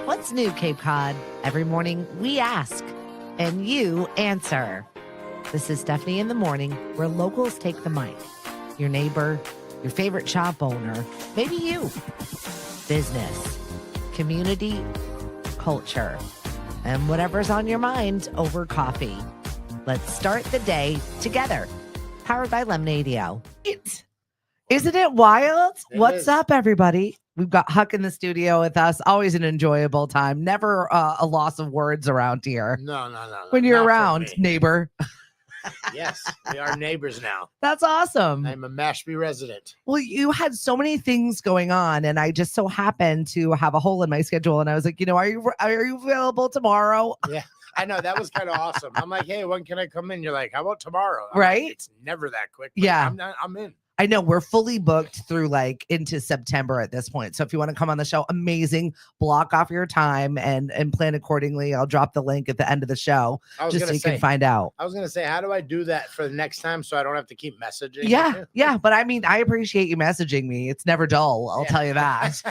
What's new, Cape Cod? Every morning we ask and you answer. This is Stephanie in the Morning, where locals take the mic. Your neighbor, your favorite shop owner, maybe you. Business, community, culture, and whatever's on your mind over coffee. Let's start the day together. Powered by Lemonadio. Isn't it wild? What's up, everybody? We've got Huck in the studio with us. Always an enjoyable time. Never a loss of words around here. No. When you're around, neighbor. Yes, we are neighbors now. That's awesome. I'm a Mashpee resident. Well, you had so many things going on, and I just so happened to have a hole in my schedule. And I was like, are you available tomorrow? Yeah, I know. That was kind of awesome. I'm like, hey, when can I come in? You're like, how about tomorrow? Right? Like, it's never that quick. Yeah. I'm in. I know we're fully booked through into September at this point. So if you want to come on the show, amazing. Block off your time and plan accordingly. I'll drop the link at the end of the show just so you can find out. I was going to say, how do I do that for the next time so I don't have to keep messaging? Yeah. But I mean, I appreciate you messaging me. It's never dull. I'll tell you that.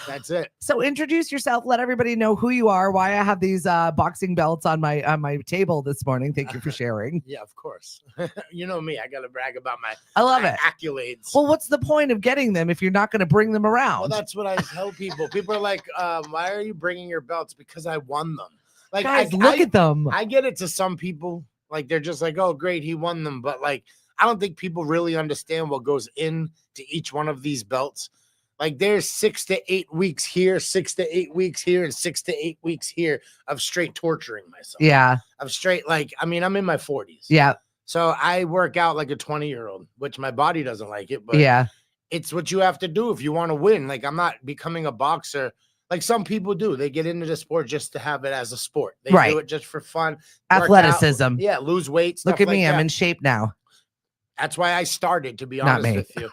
That's it. So introduce yourself. Let everybody know who you are, why I have these boxing belts on my table this morning. Thank you for sharing. Yeah, of course. You know me. I got to brag about my accolades. Well, what's the point of getting them if you're not going to bring them around? Well, that's what I tell people. People are like, why are you bringing your belts? Because I won them. Like, guys, look at them. I get it to some people. Like, they're just like, oh, great, he won them. But, like, I don't think people really understand what goes into each one of these belts. Like, there's 6 to 8 weeks here, 6 to 8 weeks here, and 6 to 8 weeks here of straight torturing myself. Yeah. Of straight, I'm in my 40s. Yeah. So I work out like a 20-year-old, which my body doesn't like it. But yeah, it's what you have to do if you want to win. Like, I'm not becoming a boxer like some people do. They get into the sport just to have it as a sport. They do it just for fun. Athleticism. Yeah, lose weight. Look at me. I'm in shape now. That's why I started, to be honest with you.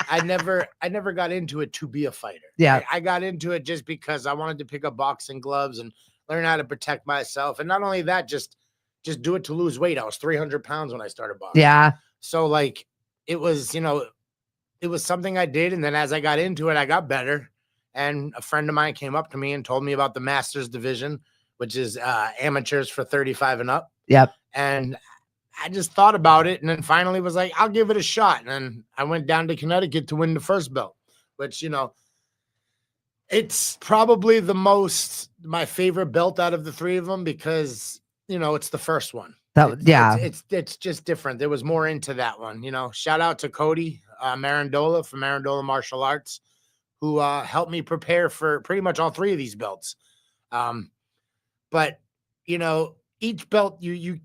I never got into it to be a fighter. Yeah. I got into it just because I wanted to pick up boxing gloves and learn how to protect myself. And not only that, just do it to lose weight. I was 300 pounds when I started boxing. Yeah. So it was, it was something I did. And then as I got into it, I got better. And a friend of mine came up to me and told me about the Masters division, which is amateurs for 35 and up. Yep. And I just thought about it and then finally was like, I'll give it a shot. And then I went down to Connecticut to win the first belt, which, it's probably my favorite belt out of the three of them because, it's the first one. It's just different. There was more into that one, Shout out to Cody Marandola from Marandola Martial Arts, who helped me prepare for pretty much all three of these belts. But, each belt you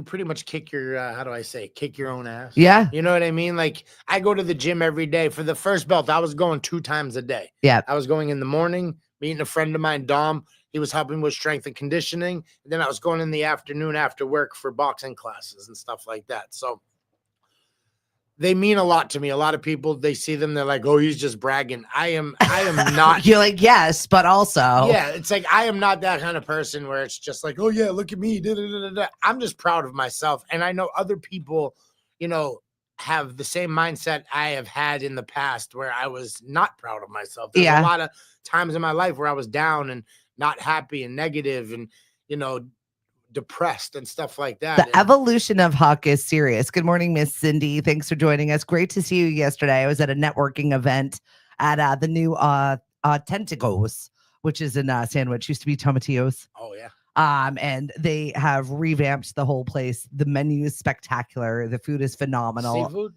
pretty much kick your kick your own ass. Yeah. You know what I mean? Like, I go to the gym every day. For the first belt, I was going 2 times a day. Yeah. I was going in the morning, meeting a friend of mine, Dom. He was helping with strength and conditioning. And then I was going in the afternoon after work for boxing classes and stuff like that. So they mean a lot to me. A lot of people, they see them, they're like, oh, he's just bragging. I am not. You're like, yes, but also. Yeah, it's like, I am not that kind of person where it's just like, oh, yeah, look at me. Da, da, da, da. I'm just proud of myself. And I know other people, have the same mindset I have had in the past where I was not proud of myself. There's a lot of times in my life where I was down and not happy and negative and, depressed and stuff like that. The evolution of Huck is serious. Good morning, Miss Cindy. Thanks for joining us. Great to see you yesterday. I was at a networking event at the new Tentacos, which is in Sandwich. Used to be Tomatillos. Oh yeah. And they have revamped the whole place. The menu is spectacular. The food is phenomenal. Seafood?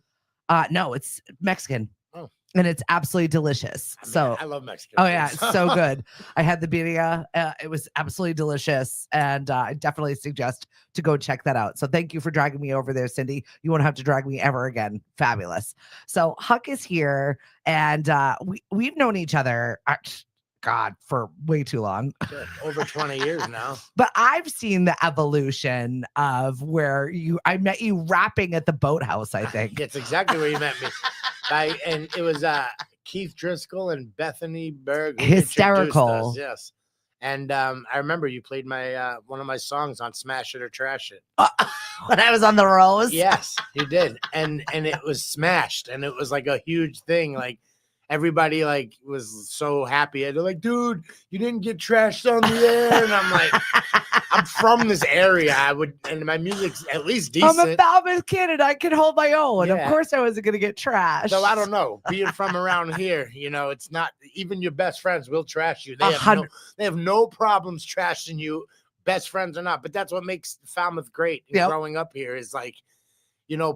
No, it's Mexican. Oh. And it's absolutely delicious. I love Mexican. Oh yeah, it's so good. I had the birria. It was absolutely delicious, and I definitely suggest to go check that out. So thank you for dragging me over there, Cindy. You won't have to drag me ever again. Fabulous. So Huck is here, and we've known each other. God, for way too long. Over 20 years now. But I've seen the evolution of where I met you rapping at the Boathouse, I think. That's exactly where you met me. And it was Keith Driscoll and Bethany Berg. Hysterical. Us, yes. And I remember you played my one of my songs on Smash It or Trash It. When I was on the Rose? Yes, you did. And it was smashed. And it was like a huge thing. everybody like was so happy. They're like, dude, you didn't get trashed on the air. And I'm like, I'm from this area. And my music's at least decent. I'm a Falmouth kid and I can hold my own. Yeah. Of course I wasn't going to get trashed. So I don't know. Being from around here, it's not even your best friends will trash you. They have no problems trashing you, best friends or not. But that's what makes Falmouth great. Growing up here is like,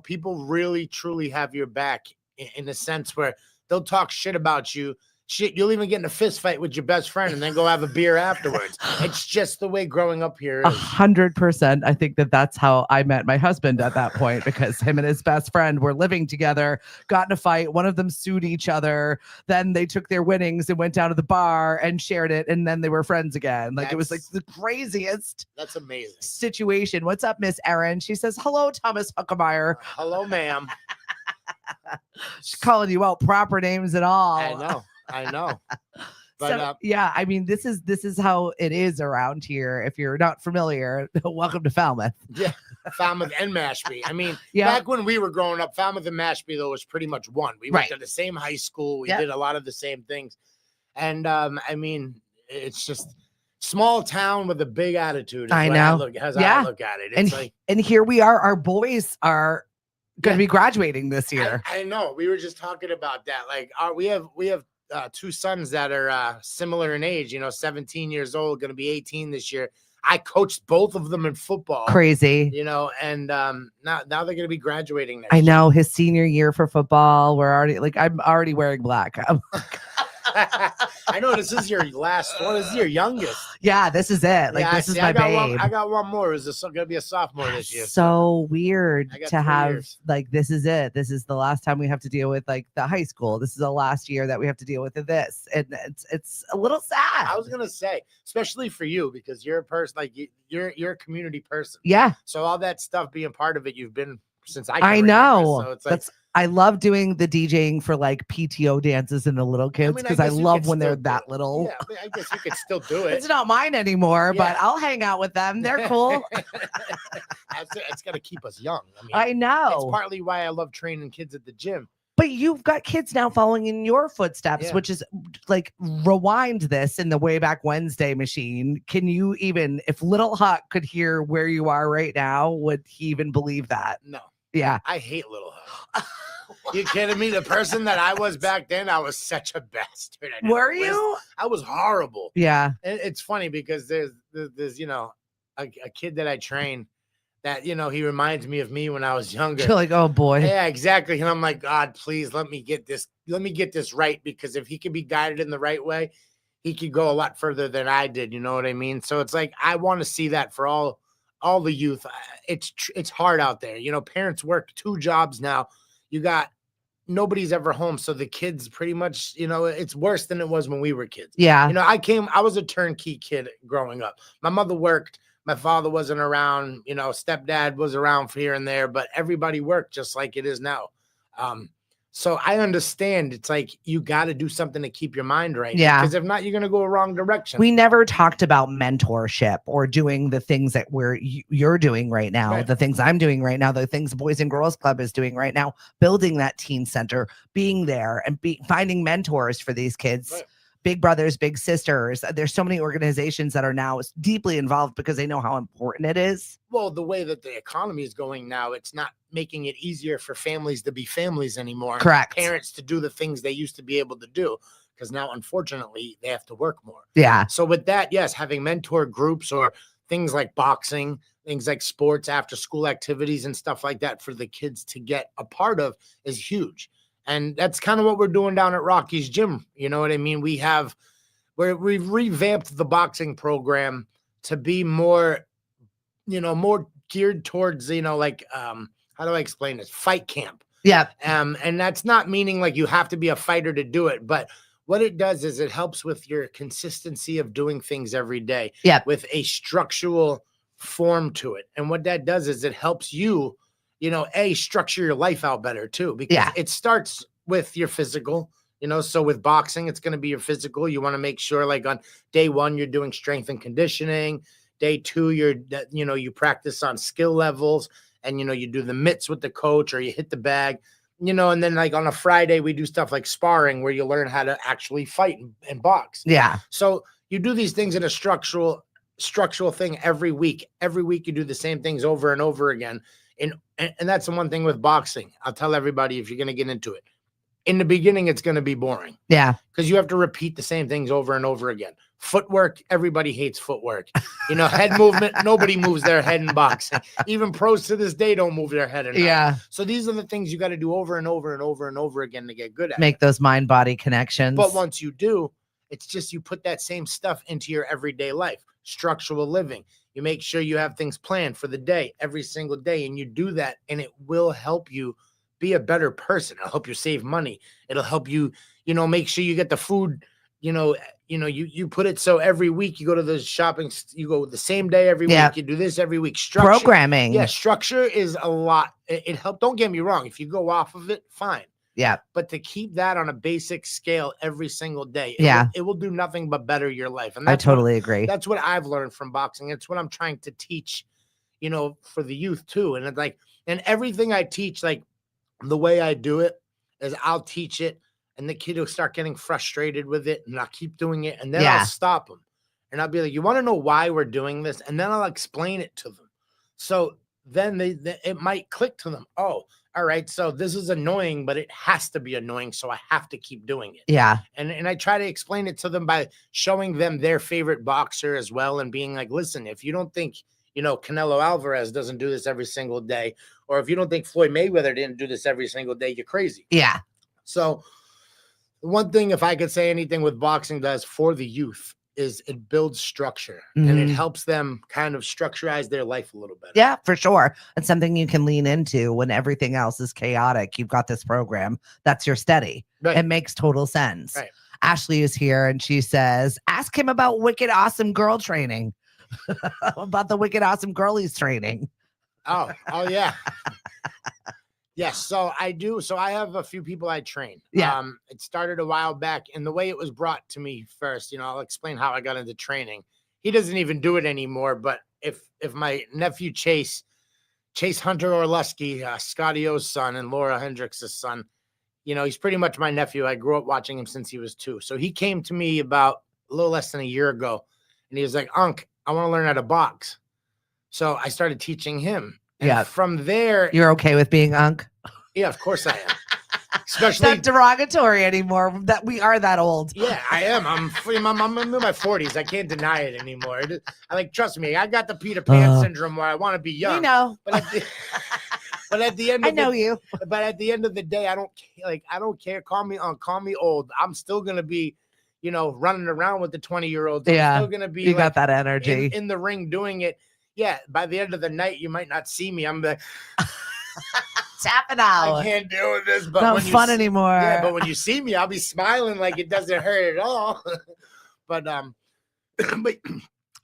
people really truly have your back in a sense where they'll talk shit about you. Shit, you'll even get in a fist fight with your best friend and then go have a beer afterwards. It's just the way growing up here is. 100%. I think that's how I met my husband at that point, because him and his best friend were living together, got in a fight. One of them sued each other. Then they took their winnings and went down to the bar and shared it. And then they were friends again. It was like the craziest. That's amazing. Situation. What's up, Miss Erin? She says, hello, Thomas Huckemeyer. Hello, ma'am. She's calling you out proper names and all. I know. But so, yeah, I mean, this is how it is around here. If you're not familiar, welcome to Falmouth. Yeah, Falmouth and Mashpee. I mean, back when we were growing up, Falmouth and Mashpee, though, was pretty much one. We went to the same high school. We did a lot of the same things. And, I mean, it's just small town with a big attitude. I know. I look at it. It's and here we are. Our boys are going to be graduating this year. I know. We were just talking about that. Like, we have two sons that are similar in age, 17 years old, going to be 18 this year. I coached both of them in football. Crazy. And now they're going to be graduating next I know, his senior year for football. We're already I'm already wearing black. I know this is your last one. This is your youngest. Yeah, this is it. This is my babe. I got one more. Is this going to be a sophomore this year? So weird to have years. this is it. This is the last time we have to deal with the high school. This is the last year that we have to deal with this, and it's a little sad. I was gonna say, especially for you, because you're a person you're a community person. Yeah. So all that stuff, being part of it, you've been since I know. So it's like, I love doing the DJing for PTO dances and the little kids because I love when they're that little. Yeah, I guess you could still do it. It's not mine anymore, but I'll hang out with them. They're cool. It's got to keep us young. I know. It's partly why I love training kids at the gym. But you've got kids now following in your footsteps, which is rewind this in the way back Wednesday machine. Can you even, if little Huck could hear where you are right now, would he even believe that? No. Yeah. I hate little Huck. You kidding me? The person that I was back then, I was such a bastard. Were you? I was horrible. Yeah. It's funny because there's a kid that I train that, he reminds me of me when I was younger. You're like, oh boy. Yeah, exactly. And I'm like, God, please let me get this right, because if he can be guided in the right way, he could go a lot further than I did. You know what I mean? So it's like, I want to see that for all the youth. It's hard out there. Parents work 2 jobs now. Nobody's ever home. So the kids pretty much, it's worse than it was when we were kids. Yeah. I was a turnkey kid growing up. My mother worked. My father wasn't around, stepdad was around for here and there, but everybody worked just like it is now. So I understand. It's like, you got to do something to keep your mind right. Yeah. Because if not, you're going to go a wrong direction. We never talked about mentorship or doing the things that you're doing right now, right. The things I'm doing right now, the things Boys and Girls Club is doing right now, building that teen center, being there and finding mentors for these kids. Right. Big brothers, big sisters. There's so many organizations that are now deeply involved because they know how important it is. Well, the way that the economy is going now, it's not making it easier for families to be families anymore. Correct. Parents to do the things they used to be able to do, because now, unfortunately, they have to work more. Yeah. So with that, yes, having mentor groups or things like boxing, things like sports, after school activities and stuff like that for the kids to get a part of is huge. And that's kind of what we're doing down at Rocky's Gym. You know what I mean? We've revamped the boxing program to be more, more geared towards, how do I explain this? Fight camp. Yeah. And that's not meaning like you have to be a fighter to do it, but what it does is it helps with your consistency of doing things every day. Yeah. With a structural form to it. And what that does is it helps you, structure your life out better too, because it starts with your physical, so with boxing, it's going to be your physical. You want to make sure like on day 1, you're doing strength and conditioning. Day 2, you practice on skill levels and, you do the mitts with the coach or you hit the bag. and then like on a Friday, we do stuff like sparring where you learn how to actually fight and box. Yeah. So you do these things in a structural thing every week. Every week you do the same things over and over again. And that's the one thing with boxing. I'll tell everybody if you're going to get into it. In the beginning, it's going to be boring. Yeah. Because you have to repeat the same things over and over again. Footwork, everybody hates footwork. Head movement, nobody moves their head in boxing. Even pros to this day don't move their head enough. Yeah. So these are the things you got to do over and over and over and over again to get good at. Make those mind-body connections. But once you do, it's just you put that same stuff into your everyday life. Structural living. You make sure you have things planned for the day, every single day, and you do that, and it will help you be a better person. It'll help you save money. It'll help you, make sure you get the food, you put it so every week you go to the shopping, you go the same day every week, you do this every week. Structure, programming. Yeah, structure is a lot. It helps. Don't get me wrong. If you go off of it, fine. Yeah. But to keep that on a basic scale every single day, it will do nothing but better your life. And that's I totally agree. That's what I've learned from boxing. It's what I'm trying to teach, for the youth too. And it's like, and everything I teach, like, the way I do it is I'll teach it and the kid will start getting frustrated with it and I'll keep doing it and then I'll stop them and I'll be like, you want to know why we're doing this? And then I'll explain it to them. So then it might click to them. Oh, all right. So this is annoying, but it has to be annoying. So I have to keep doing it. Yeah. And I try to explain it to them by showing them their favorite boxer as well and being like, listen, if you don't think, Canelo Alvarez doesn't do this every single day, or if you don't think Floyd Mayweather didn't do this every single day, you're crazy. Yeah. So one thing, if I could say anything with boxing does for the youth, is it builds structure and it helps them kind of structurize their life a little better. Yeah, for sure. It's something you can lean into when everything else is chaotic. You've got this program. That's your steady. Right. It makes total sense. Right. Ashley is here and she says, ask him about Wicked Awesome Girl training. About the Wicked Awesome Girlies training. Oh yeah. Yes. So I do. So I have a few people I train. Yeah. It started a while back, and the way it was brought to me first, I'll explain how I got into training. He doesn't even do it anymore. But if my nephew Chase Hunter Orlesky, Scotty O's son and Laura Hendricks' son, he's pretty much my nephew. I grew up watching him since he was 2. So he came to me about a little less than a year ago, and he was like, Unc, I want to learn how to box. So I started teaching him. And from there, you're okay with being Unc? Yeah, of course I am. Especially not derogatory anymore. That we are that old. Yeah, I am. I'm in my 40s. I can't deny it anymore. Trust me, I got the Peter Pan syndrome where I want to be young. But at the end, I know you. But at the end of the day, I don't care. Call me call me old. I'm still gonna be, running around with the 20-year-olds. Yeah, I'm still gonna be. You got that energy in the ring doing it. Yeah. By the end of the night, you might not see me. I'm like. Tapping out. I can't deal with this, but not fun anymore. Yeah, but when you see me, I'll be smiling like it doesn't hurt at all. but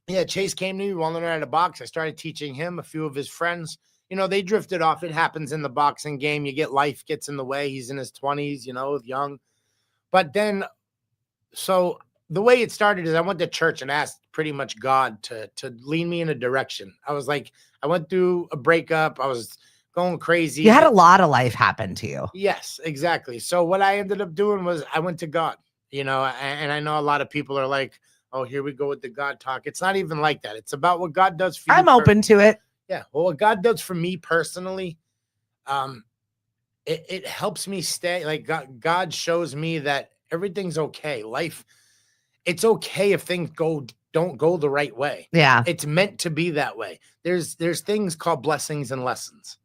yeah, Chase came to me, wanted to learn how to box. I started teaching him, a few of his friends. They drifted off. It happens in the boxing game. You get life gets in the way. He's in his 20s, young. But then, so the way it started is I went to church and asked pretty much God to lead me in a direction. I was like, I went through a breakup. I was going crazy. You had a lot of life happen to you. Yes, exactly. So what I ended up doing was I went to God, and I know a lot of people are like, oh, here we go with the God talk. It's not even like that. It's about what God does for you. I'm open to it. Yeah. Well, what God does for me personally, it helps me stay. Like God shows me that everything's okay. Life, it's okay if things don't go the right way. Yeah. It's meant to be that way. There's things called blessings and lessons.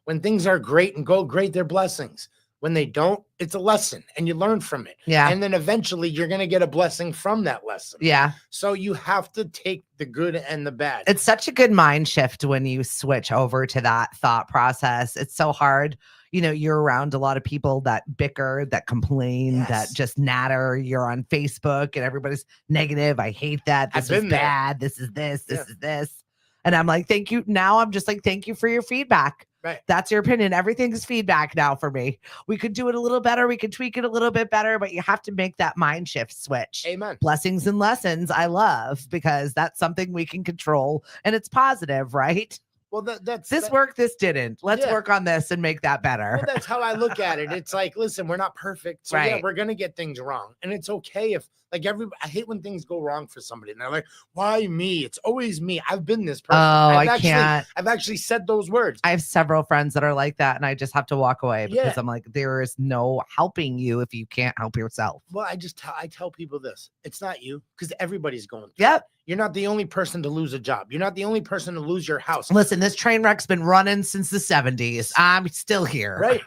When things are great and go great, they're blessings. When they don't, it's a lesson and you learn from it. Yeah. And then eventually you're going to get a blessing from that lesson. Yeah. So you have to take the good and the bad. It's such a good mind shift when you switch over to that thought process. It's so hard. You're around a lot of people that bicker, that complain, that just natter. You're on Facebook and everybody's negative. I hate that. This is bad. This is this. This is this. And I'm like, thank you. Now I'm just like, thank you for your feedback. Right. That's your opinion. Everything's feedback now for me. We could do it a little better. We could tweak it a little bit better, but you have to make that mind shift switch. Amen. Blessings and lessons I love because that's something we can control and it's positive, right? Well, that's This worked, this didn't. Let's work on this and make that better. Well, that's how I look at it. It's like, listen, we're not perfect. So yeah, we're gonna get things wrong. And it's okay if like I hate when things go wrong for somebody and they're like, why me? It's always me. I've been this person. I can't. I've actually said those words. I have several friends that are like that, and I just have to walk away because I'm like, there is no helping you if you can't help yourself. Well, I tell people this. It's not you, because everybody's going through Yep. it. You're not the only person to lose a job. You're not the only person to lose your house. Listen, this train wreck's been running since the 70s. I'm still here. Right.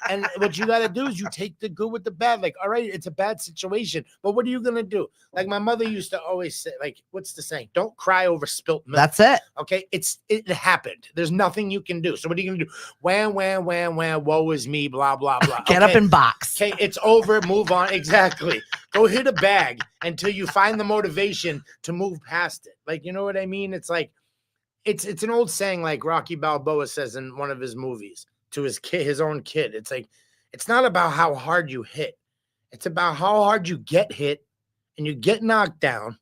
And what you got to do is you take the good with the bad. Like, all right, it's a bad situation, but what are you going to do? Like my mother used to always say, like, what's the saying? Don't cry over spilt milk. That's it. Okay. It happened. There's nothing you can do. So what are you going to do? Wham, wham, wham, wham. Woe is me, blah, blah, blah. Get up and box. Okay. It's over. Move on. Exactly. Go hit a bag until you find the motivation to move past it. Like, you know what I mean? It's like, it's an old saying, like Rocky Balboa says in one of his movies to his kid, his own kid. It's like, it's not about how hard you hit. It's about how hard you get hit and you get knocked down.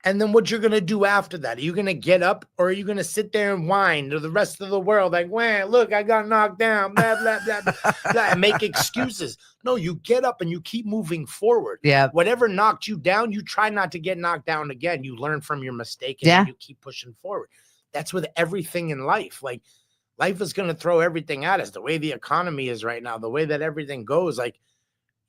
And then what you're going to do after that? Are you going to get up, or are you going to sit there and whine to the rest of the world? Like, well, look, I got knocked down, blah, blah, blah, blah, and make excuses. No, you get up and you keep moving forward. Yeah. Whatever knocked you down, you try not to get knocked down again. You learn from your mistake and you keep pushing forward. That's with everything in life. Like, life is going to throw everything at us. The way the economy is right now, the way that everything goes, like,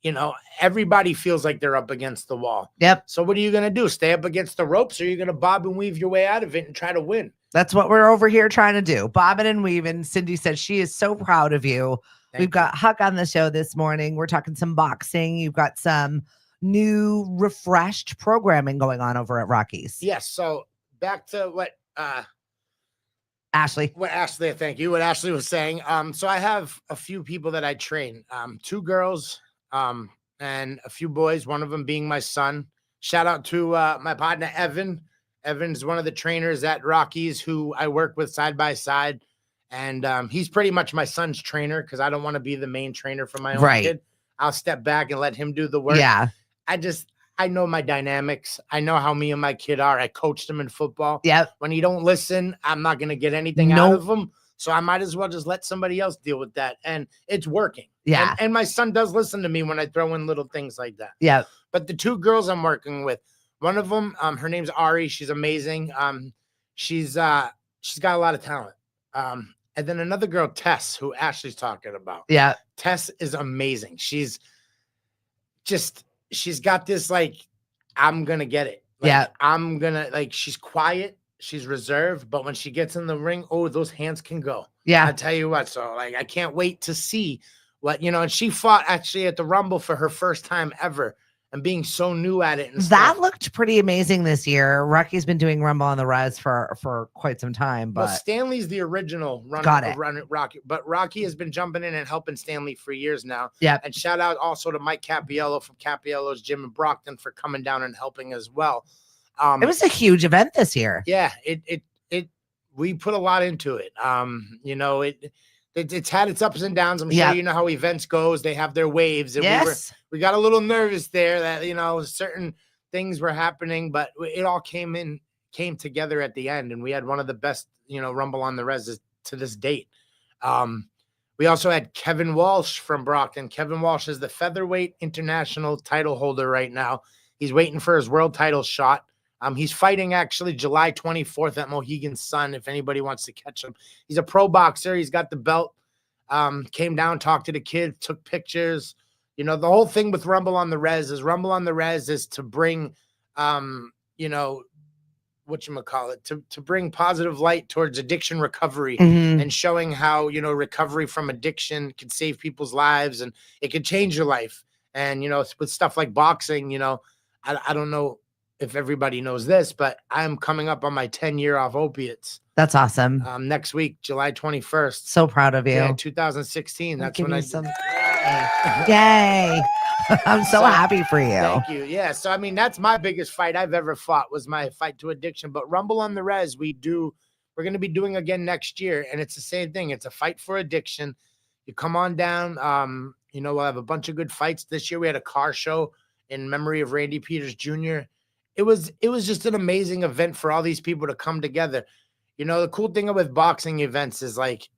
you know, everybody feels like they're up against the wall. Yep. So what are you going to do? Stay up against the ropes, or are you going to bob and weave your way out of it and try to win? That's what we're over here trying to do. Bobbing and weaving. Cindy said she is so proud of you. We've got Huck on the show this morning. We're talking some boxing. You've got some new refreshed programming going on over at Rockies. Yes. So back to what Ashley. Thank you. What Ashley was saying. So I have a few people that I train. 2 girls. And a few boys, one of them being my son. Shout out to my partner, Evan. Evan's one of the trainers at Rockies who I work with side by side. And he's pretty much my son's trainer because I don't want to be the main trainer for my own kid. I'll step back and let him do the work. Yeah. I know my dynamics. I know how me and my kid are. I coached him in football. Yeah. When he don't listen, I'm not going to get anything out of him. So I might as well just let somebody else deal with that. And it's working. Yeah. And my son does listen to me when I throw in little things like that. Yeah. But the 2 girls I'm working with, one of them, her name's Ari. She's amazing. She's got a lot of talent. And then another girl, Tess, who Ashley's talking about. Yeah. Tess is amazing. She's got this, like, I'm going to get it. Like, she's quiet. She's reserved, but when she gets in the ring, oh, those hands can go. Yeah. I tell you what. So, like, I can't wait to see what, you know, and she fought actually at the Rumble for her first time ever and being so new at it. And that looked pretty amazing this year. Rocky's been doing Rumble on the Rise for quite some time, but Stanley's the original Rocky, but Rocky has been jumping in and helping Stanley for years now. Yeah. And shout out also to Mike Capiello from Capiello's Gym in Brockton for coming down and helping as well. It was a huge event this year. Yeah, we put a lot into it. You know, it's had its ups and downs. I'm sure you know how events goes. They have their waves. And we got a little nervous there that, you know, certain things were happening, but it all came together at the end. And we had one of the best, you know, Rumble on the Res to this date. We also had Kevin Walsh from Brockton. Kevin Walsh is the featherweight international title holder right now. He's waiting for his world title shot. He's fighting actually July 24th at Mohegan Sun, if anybody wants to catch him. He's a pro boxer. He's got the belt. Came down, talked to the kid, took pictures. You know, the whole thing with Rumble on the Res is to bring, you know, whatchamacallit, to bring positive light towards addiction recovery and showing how, you know, recovery from addiction can save people's lives and it could change your life. And, you know, with stuff like boxing, you know, I don't know if everybody knows this, but I'm coming up on my 10-year off opiates. That's awesome. Next week, July 21st. So proud of you. Yeah, 2016. That's when I some. Yay. I'm so happy for you. Thank you. Yeah. So, I mean, that's my biggest fight I've ever fought was my fight to addiction. But Rumble on the Res, we're going to be doing again next year. And it's the same thing. It's a fight for addiction. You come on down. You know, we'll have a bunch of good fights. This year we had a car show in memory of Randy Peters Jr. It was just an amazing event for all these people to come together. You know, the cool thing with boxing events is like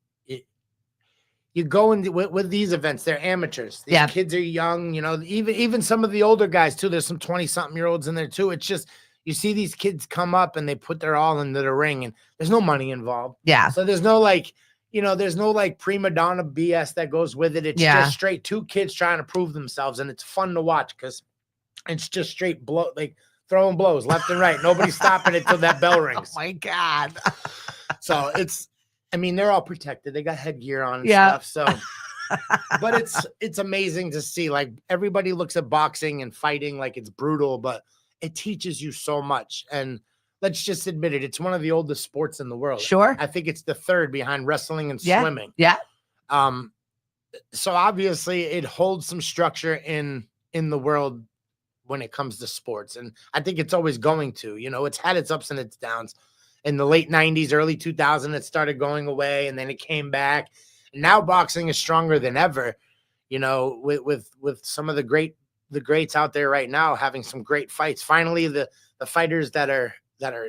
you go in with these events, they're amateurs. These kids are young, you know, even some of the older guys too. There's some 20-something-year-olds in there too. It's just you see these kids come up and they put their all into the ring, and there's no money involved. Yeah. So there's no like, you know, there's no like prima donna BS that goes with it. It's just straight two kids trying to prove themselves, and it's fun to watch because it's just straight blow, like throwing blows left and right. Nobody's stopping it till that bell rings. Oh my God. So I mean, they're all protected. They got headgear on and stuff. So, but it's amazing to see. Like everybody looks at boxing and fighting like it's brutal, but it teaches you so much. And let's just admit it, it's one of the oldest sports in the world. Sure. I think it's the third behind wrestling and swimming. Yeah. So obviously it holds some structure in the world when it comes to sports. And I think it's always going to, you know, it's had its ups and its downs. In the late 90s, early 2000s, it started going away, and then it came back. And now boxing is stronger than ever, you know, with some of the greats out there right now having some great fights. Finally, the fighters that are,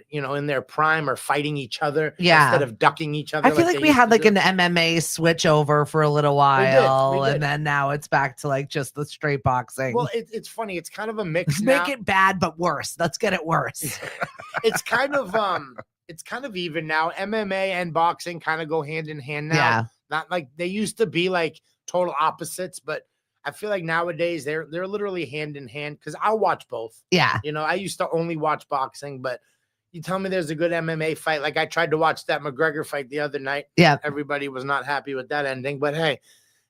you know, in their prime are fighting each other instead of ducking each other. I feel like we had like an MMA switch over for a little while, we did. And then now it's back to like just the straight boxing. Well, it's funny. It's kind of a mix now. Make it bad, but worse. Let's get it worse. It's kind of even now. MMA and boxing kind of go hand in hand now. Yeah. Not like they used to be like total opposites, but I feel like nowadays they're literally hand in hand because I'll watch both. Yeah. You know, I used to only watch boxing, but you tell me there's a good MMA fight. Like I tried to watch that McGregor fight the other night. Yeah. Everybody was not happy with that ending, but hey,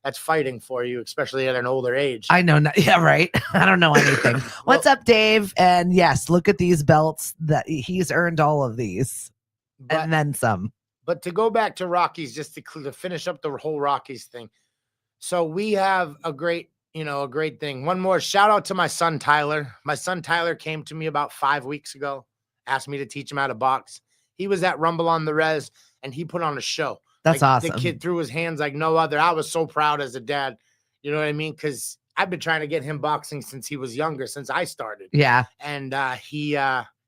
that's fighting for you, especially at an older age. I know. Yeah, right. I don't know anything. What's up, Dave? And yes, look at these belts that he's earned all of these and then some. But to go back to Rockies, just to finish up the whole Rockies thing. So we have a great thing. One more shout out to my son, Tyler. My son, Tyler, came to me about 5 weeks ago, asked me to teach him how to box. He was at Rumble on the Res and he put on a show. That's awesome. The kid threw his hands like no other. I was so proud as a dad. You know what I mean? Because I've been trying to get him boxing since he was younger, since I started. Yeah. And he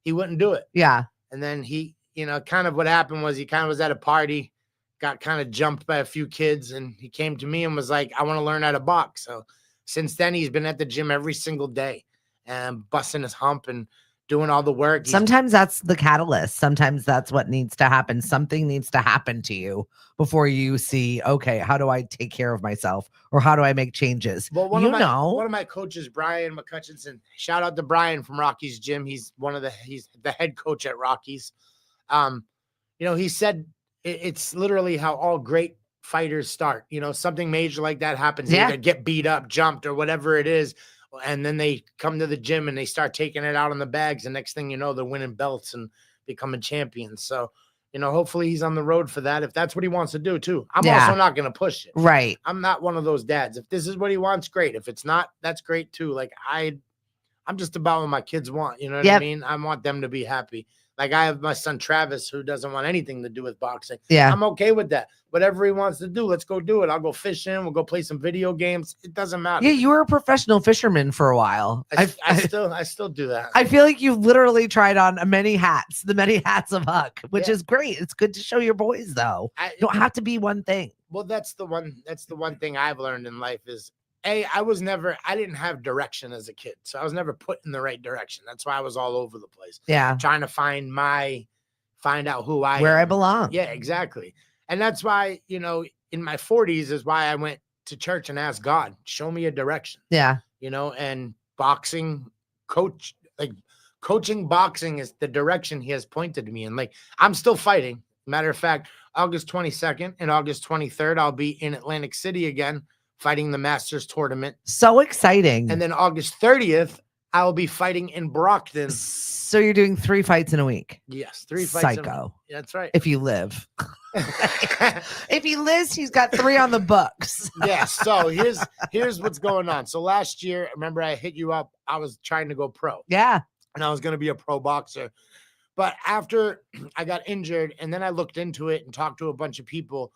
wouldn't do it. Yeah. And then he, you know, kind of what happened was he kind of was at a party, got kind of jumped by a few kids, and he came to me and was like, I want to learn how to box. So since then, he's been at the gym every single day and busting his hump and doing all the work. Sometimes that's the catalyst. Sometimes that's what needs to happen. Something needs to happen to you before you see, okay, how do I take care of myself or how do I make changes? Well, one of my coaches, Brian McCutchinson, shout out to Brian from Rockies Gym. He's the head coach at Rockies. You know, he said it's literally how all great fighters start. You know, something major like that happens. They either get beat up, jumped, or whatever it is. And then they come to the gym and they start taking it out on the bags. And next thing you know, they're winning belts and becoming champions. So, you know, hopefully he's on the road for that. If that's what he wants to do too. I'm also not going to push it. Right. I'm not one of those dads. If this is what he wants, great. If it's not, that's great too. Like I'm just about what my kids want. You know what I mean? I want them to be happy. Like I have my son, Travis, who doesn't want anything to do with boxing. Yeah. I'm okay with that. Whatever he wants to do, let's go do it. I'll go fishing. We'll go play some video games. It doesn't matter. Yeah, you were a professional fisherman for a while. I still do that. I feel like you've literally tried on many hats, the many hats of Huck, which is great. It's good to show your boys, though. You don't have to be one thing. Well, that's the one thing I've learned in life is, I didn't have direction as a kid. So I was never put in the right direction. That's why I was all over the place. Yeah. Trying to find out who I am. Where I belong. Yeah, exactly. And that's why, you know, in my 40s is why I went to church and asked God, show me a direction. Yeah. You know, and coaching boxing is the direction he has pointed me in. Like I'm still fighting. Matter of fact, August 22nd and August 23rd, I'll be in Atlantic City again, fighting the Masters tournament. So exciting. And then August 30th, I'll be fighting in Brockton. So you're doing 3 fights in a week? Yes, 3 fights. Psycho. That's right. If you live. If he lives, he's got 3 on the books. Yeah. So here's what's going on. So last year, remember I hit you up. I was trying to go pro. Yeah. And I was going to be a pro boxer. But after I got injured and then I looked into it and talked to a bunch of people,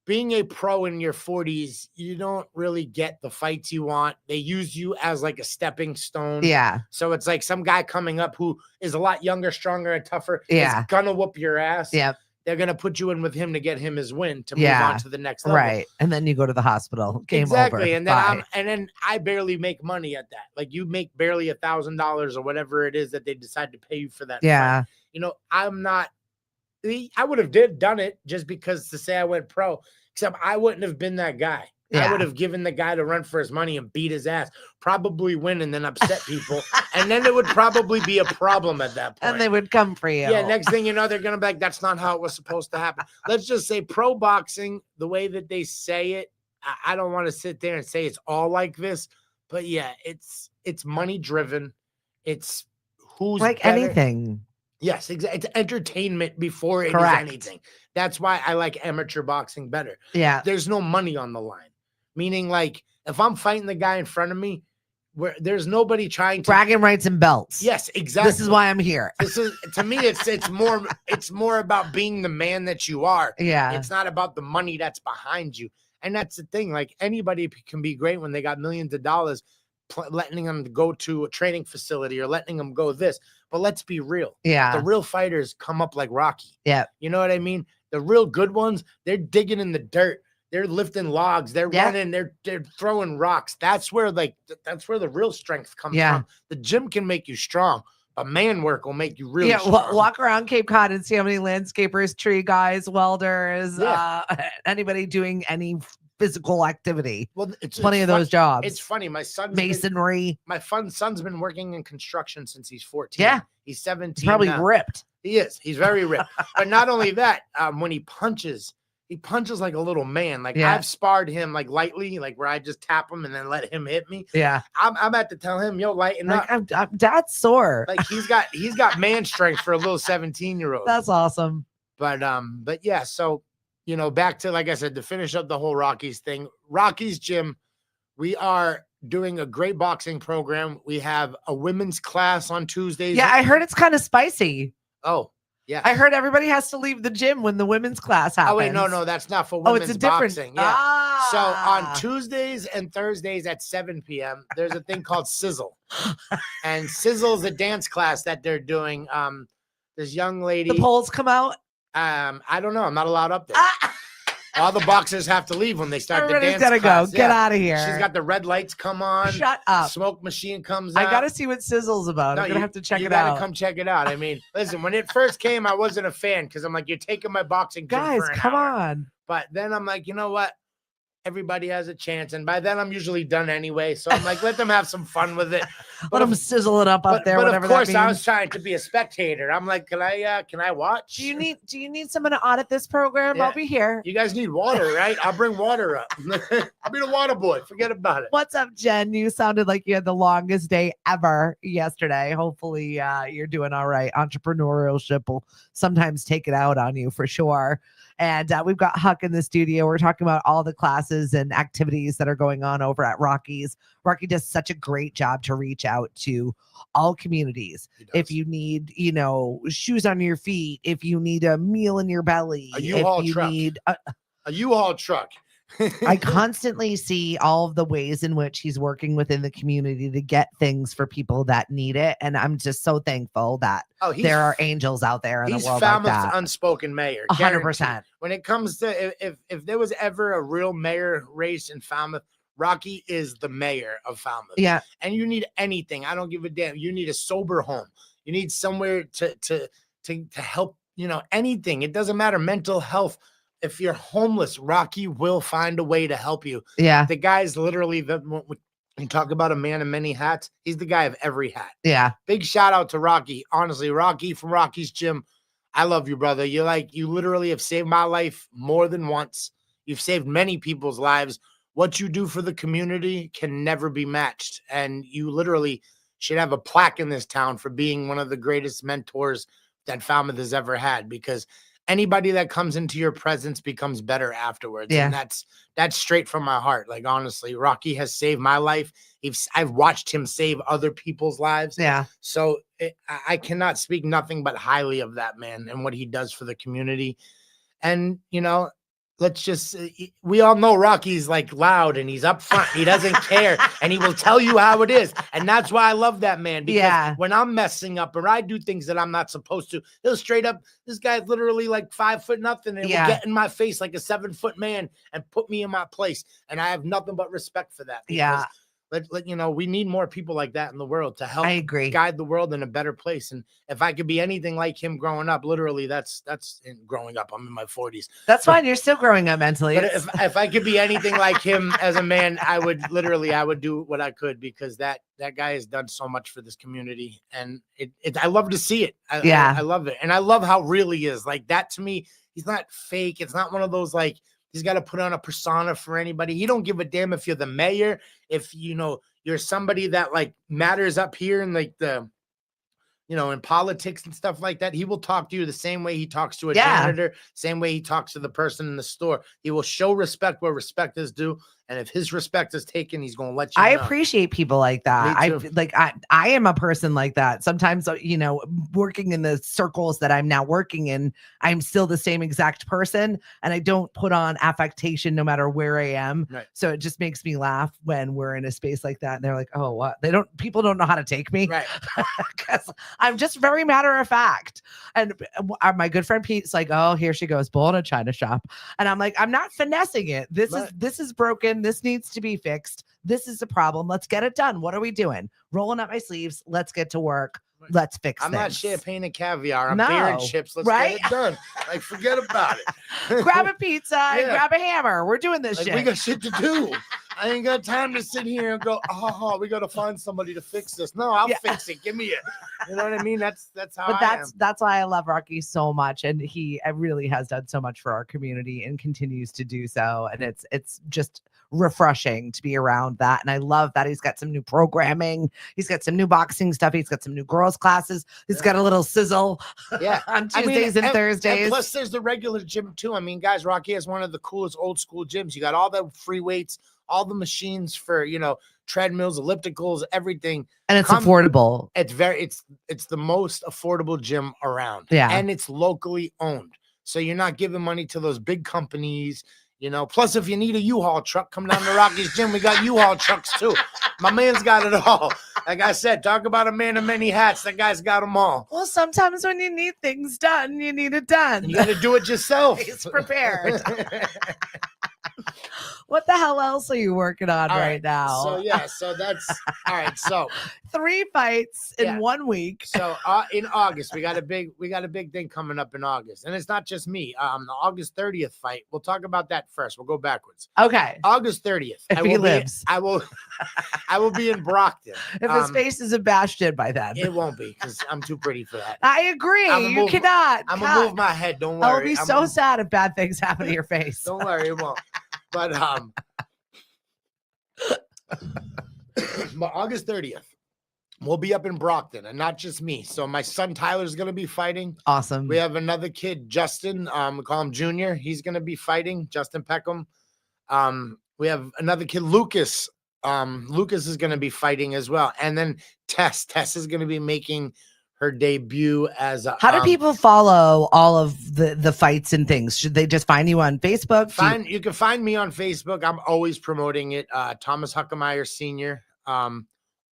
being a pro in your 40s, you don't really get the fights you want. They use you as like a stepping stone. Yeah. So it's like some guy coming up who is a lot younger, stronger, and tougher. Yeah. Is gonna whoop your ass. Yeah. they're going to put you in with him to get him his win to move on to the next level. Right. And then you go to the hospital. Game Exactly. over. And then I barely make money at that. Like you make barely $1,000 or whatever it is that they decide to pay you for that. Yeah. Fight. You know, I would have done it just because to say I went pro, except I wouldn't have been that guy. Yeah. I would have given the guy to run for his money and beat his ass, probably win and then upset people. And then it would probably be a problem at that point. And they would come for you. Yeah, next thing you know, they're going to be like, that's not how it was supposed to happen. Let's just say pro boxing, the way that they say it, I don't want to sit there and say it's all like this. But yeah, it's money driven. It's who's like better. Anything. Yes, exactly. It's entertainment before it Correct. is anything. That's why I like amateur boxing better. Yeah. There's no money on the line. Meaning, like, if I'm fighting the guy in front of me, where there's nobody trying to bragging rights and belts. Yes, exactly. This is why I'm here. This is to me, it's more about being the man that you are. Yeah. It's not about the money that's behind you. And that's the thing. Like anybody can be great when they got millions of dollars, letting them go to a training facility or letting them go this. But let's be real. Yeah. The real fighters come up like Rocky. Yeah. You know what I mean? The real good ones, they're digging in the dirt. They're lifting logs. They're running. They're throwing rocks. That's where the real strength comes from. The gym can make you strong, but man work will make you really strong. Walk around Cape Cod and see how many landscapers, tree guys, welders, anybody doing any physical activity. Well, it's plenty of those jobs. It's funny. My son's masonry. My son's been working in construction since he's 14. Yeah. He's 17. He's probably ripped. He is. He's very ripped. But not only that, when he punches like a little man. Like I've sparred him like lightly, like where I just tap him and then let him hit me. Yeah. I'm at to tell him, yo, lighten up. I'm dad's sore. Like he's got man strength for a little 17-year-old. That's awesome. But yeah, so you know, back to like I said, to finish up the whole Rockies thing. Rockies Gym, we are doing a great boxing program. We have a women's class on Tuesdays. Yeah, I heard it's kind of spicy. Oh. Yeah, I heard everybody has to leave the gym when the women's class happens. Oh wait, no, that's not for women's it's a different boxing. Yeah. So on Tuesdays and Thursdays at 7 p.m., there's a thing called Sizzle, and Sizzle is a dance class that they're doing. This young lady. The polls come out. I don't know. I'm not allowed up there. All the boxers have to leave when they start the dance gotta class. Go. Get out of here. She's got the red lights come on. Shut up. Smoke machine comes out. I got to see what Sizzle's about. I'm going to have to check it out. You got to come check it out. I mean, listen, when it first came, I wasn't a fan because I'm like, you're taking my boxing gym guys, for an come hour. on. But then I'm like, you know what? Everybody has a chance. And by then I'm usually done anyway. So I'm like, let them have some fun with it. Let them sizzle it up there, but whatever of course, that means. I was trying to be a spectator. I'm like, can I watch? Do you need someone to audit this program? Yeah. I'll be here. You guys need water, right? I'll bring water up. I'll be the water boy. Forget about it. What's up, Jen? You sounded like you had the longest day ever yesterday. Hopefully you're doing all right. Entrepreneurship will sometimes take it out on you for sure. And we've got Huck in the studio. We're talking about all the classes and activities that are going on over at Rockies. Rocky does such a great job to reach out to all communities. If you need, shoes on your feet, if you need a meal in your belly, a U-Haul truck. Need a U-Haul truck. I constantly see all of the ways in which he's working within the community to get things for people that need it. And I'm just so thankful that there are angels out there in the world like that. He's unspoken mayor. 100%. When it comes to, if there was ever a real mayor race in Falmouth, Rocky is the mayor of Falmouth. Yeah. And you need anything. I don't give a damn. You need a sober home. You need somewhere to help, anything. It doesn't matter. Mental health. If you're homeless, Rocky will find a way to help you. Yeah. The guy's literally when you talk about a man in many hats, he's the guy of every hat. Yeah. Big shout out to Rocky. Honestly, Rocky from Rocky's Gym. I love you, brother. You literally have saved my life more than once. You've saved many people's lives. What you do for the community can never be matched. And you literally should have a plaque in this town for being one of the greatest mentors that Falmouth has ever had, because anybody that comes into your presence becomes better afterwards. Yeah. And that's straight from my heart. Like, honestly, Rocky has saved my life. I've watched him save other people's lives. Yeah. So I cannot speak nothing but highly of that man and what he does for the community. And, let's just we all know Rocky's like loud and he's up front. He doesn't care and he will tell you how it is. And that's why I love that man, because when I'm messing up or I do things that I'm not supposed to, he'll straight up, this guy's literally like 5'0" and will get in my face like a 7-foot man and put me in my place. And I have nothing but respect for that. Because let you know, we need more people like that in the world to help guide the world in a better place. And if I could be anything like him growing up, literally that's growing up. I'm in my 40s. That's fine. You're still growing up mentally. But if I could be anything like him as a man, I would do what I could, because that guy has done so much for this community. And I love to see it. I love it. And I love how real he is. Like that to me, he's not fake. It's not one of those like, he's got to put on a persona for anybody. He don't give a damn if you're the mayor, if you're somebody that like matters up here in like the, in politics and stuff like that. He will talk to you the same way he talks to a janitor, same way he talks to the person in the store. He will show respect where respect is due. And if his respect is taken, he's going to let you know. I appreciate people like that. I am a person like that. Sometimes, working in the circles that I'm now working in, I'm still the same exact person. And I don't put on affectation no matter where I am. Right. So it just makes me laugh when we're in a space like that. And they're like, oh, what? People don't know how to take me. Right. Because I'm just very matter of fact. And my good friend Pete's like, oh, here she goes, bull in a china shop. And I'm like, I'm not finessing it. This is broken. This needs to be fixed. This is a problem. Let's get it done. What are we doing? Rolling up my sleeves. Let's get to work. Let's fix I'm things. not champagne and caviar. I'm beer and chips. Let's get it done. Like, forget about it. Grab a pizza and grab a hammer. We're doing this shit. We got shit to do. I ain't got time to sit here and go, oh, we got to find somebody to fix this. No, I'll fix it. Give me it. You know what I mean? That's how that's why I love Rocky so much. And he really has done so much for our community and continues to do so. And it's just refreshing to be around that. And I love that he's got some new programming. He's got some new boxing stuff. He's got some new girls classes. He's got a little sizzle on Tuesdays and Thursdays. And plus there's the regular gym too. I mean, guys, Rocky has one of the coolest old school gyms. You got all the free weights, all the machines for, treadmills, ellipticals, everything. And it's affordable. It's the most affordable gym around. Yeah. And it's locally owned. So you're not giving money to those big companies. Plus if you need a U-Haul truck, come down to Rocky's gym. We got U-Haul trucks too. My man's got it all. Like I said, talk about a man of many hats. That guy's got them all. Well, sometimes when you need things done, you need it done. You got to do it yourself. He's prepared. What the hell else are you working on right now? So that's all right. So 3 fights in 1 week. So in August, we got a big thing coming up in August, and it's not just me. The August 30th fight. We'll talk about that first. We'll go backwards. Okay. August 30th. If he lives, I will be in Brockton. If his face isn't bashed in by then, it won't be, because I'm too pretty for that. I agree. You cannot. I'm gonna move my head. Don't worry. I will be so sad if bad things happen to your face. Don't worry, it won't. But August 30th, we'll be up in Brockton, and not just me. So my son Tyler's going to be fighting. Awesome. We have another kid, Justin. We call him Junior. He's going to be fighting. Justin Peckham. We have another kid, Lucas. Lucas is going to be fighting as well. And then Tess. Tess is going to be making her debut as a. How do people follow all of the fights and things? Should they just find you on Facebook? You can find me on Facebook. I'm always promoting it. Thomas Huckemeyer Sr.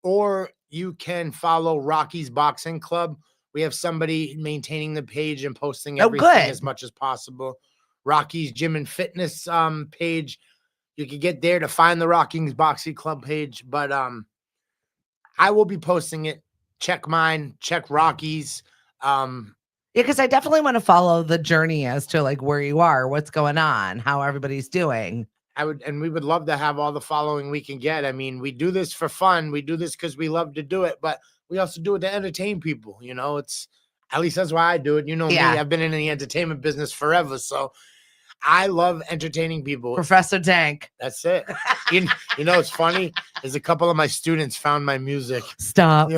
Or you can follow Rocky's Boxing Club. We have somebody maintaining the page and posting everything as much as possible. Rocky's Gym and Fitness page. You can get there to find the Rocky's Boxing Club page. But I will be posting it. Check mine, check Rocky's. Because I definitely want to follow the journey as to like where you are, what's going on, how everybody's doing. We would love to have all the following we can get. I mean, we do this for fun. We do this because we love to do it, but we also do it to entertain people. It's at least that's why I do it. Me, I've been in the entertainment business forever. So I love entertaining people. Professor Dank. That's it. It's funny is a couple of my students found my music. Stop.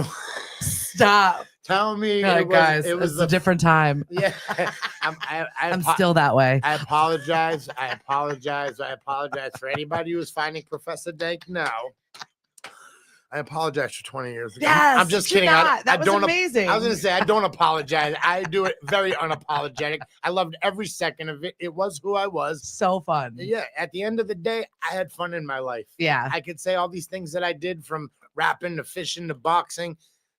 Stop. Tell me, guys, it was a different time. Yeah, I'm still that way. I apologize. I apologize for anybody who's finding Professor Dank now. I apologize for 20 years ago. Yes, I'm just do kidding. not. That I was don't. amazing. I was going to say, I don't apologize. I do it very unapologetic. I loved every second of it. It was who I was. So fun. Yeah. At the end of the day, I had fun in my life. Yeah. I could say all these things that I did, from rapping to fishing to boxing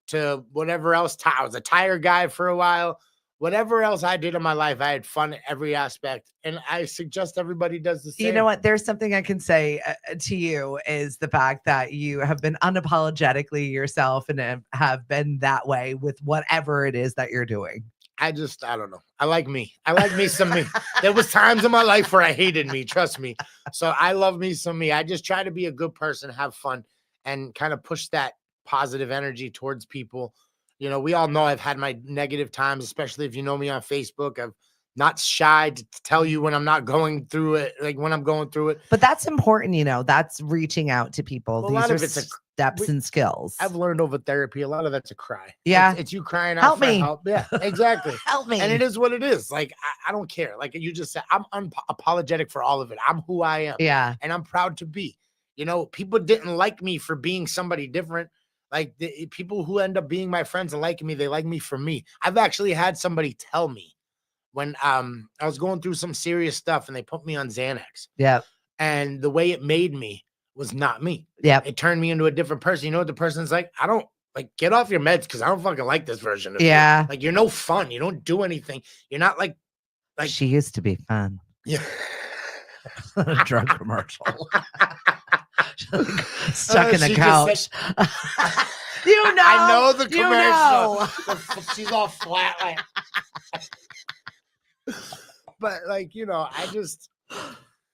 to whatever else. I was a tire guy for a while. Whatever else I did in my life, I had fun in every aspect. And I suggest everybody does the same. You know what? There's something I can say to you is the fact that you have been unapologetically yourself and have been that way with whatever it is that you're doing. I don't know. I like me. I like me some me. There was times in my life where I hated me, trust me. So I love me some me. I just try to be a good person, have fun, and kind of push that positive energy towards people. You know, we all know I've had my negative times, especially if you know me on Facebook. I'm not shy to tell you when I'm not going through it, like when I'm going through it. But that's important, you know, that's reaching out to people. Well, These are steps and skills. I've learned over therapy, a lot of that's a cry. Yeah. It's you crying out Help for me. help. Yeah, exactly. Help me. And it is what it is. Like, I don't care. Like you just said, I'm unapologetic for all of it. I'm who I am. Yeah. And I'm proud to be. You know, people didn't like me for being somebody different. Like the people who end up being my friends and liking me, they like me for me. I've actually had somebody tell me when I was going through some serious stuff and they put me on Xanax. Yeah. And the way it made me was not me. Yeah. It turned me into a different person. You know what the person's like? I don't like, get off your meds because I don't fucking like this version of you. Like, you're no fun. You don't do anything. You're not like she used to be fun. Yeah. Drug commercial. Stuck in the couch. You know, I know the commercial. She's all flat, like. But like, you know, I just.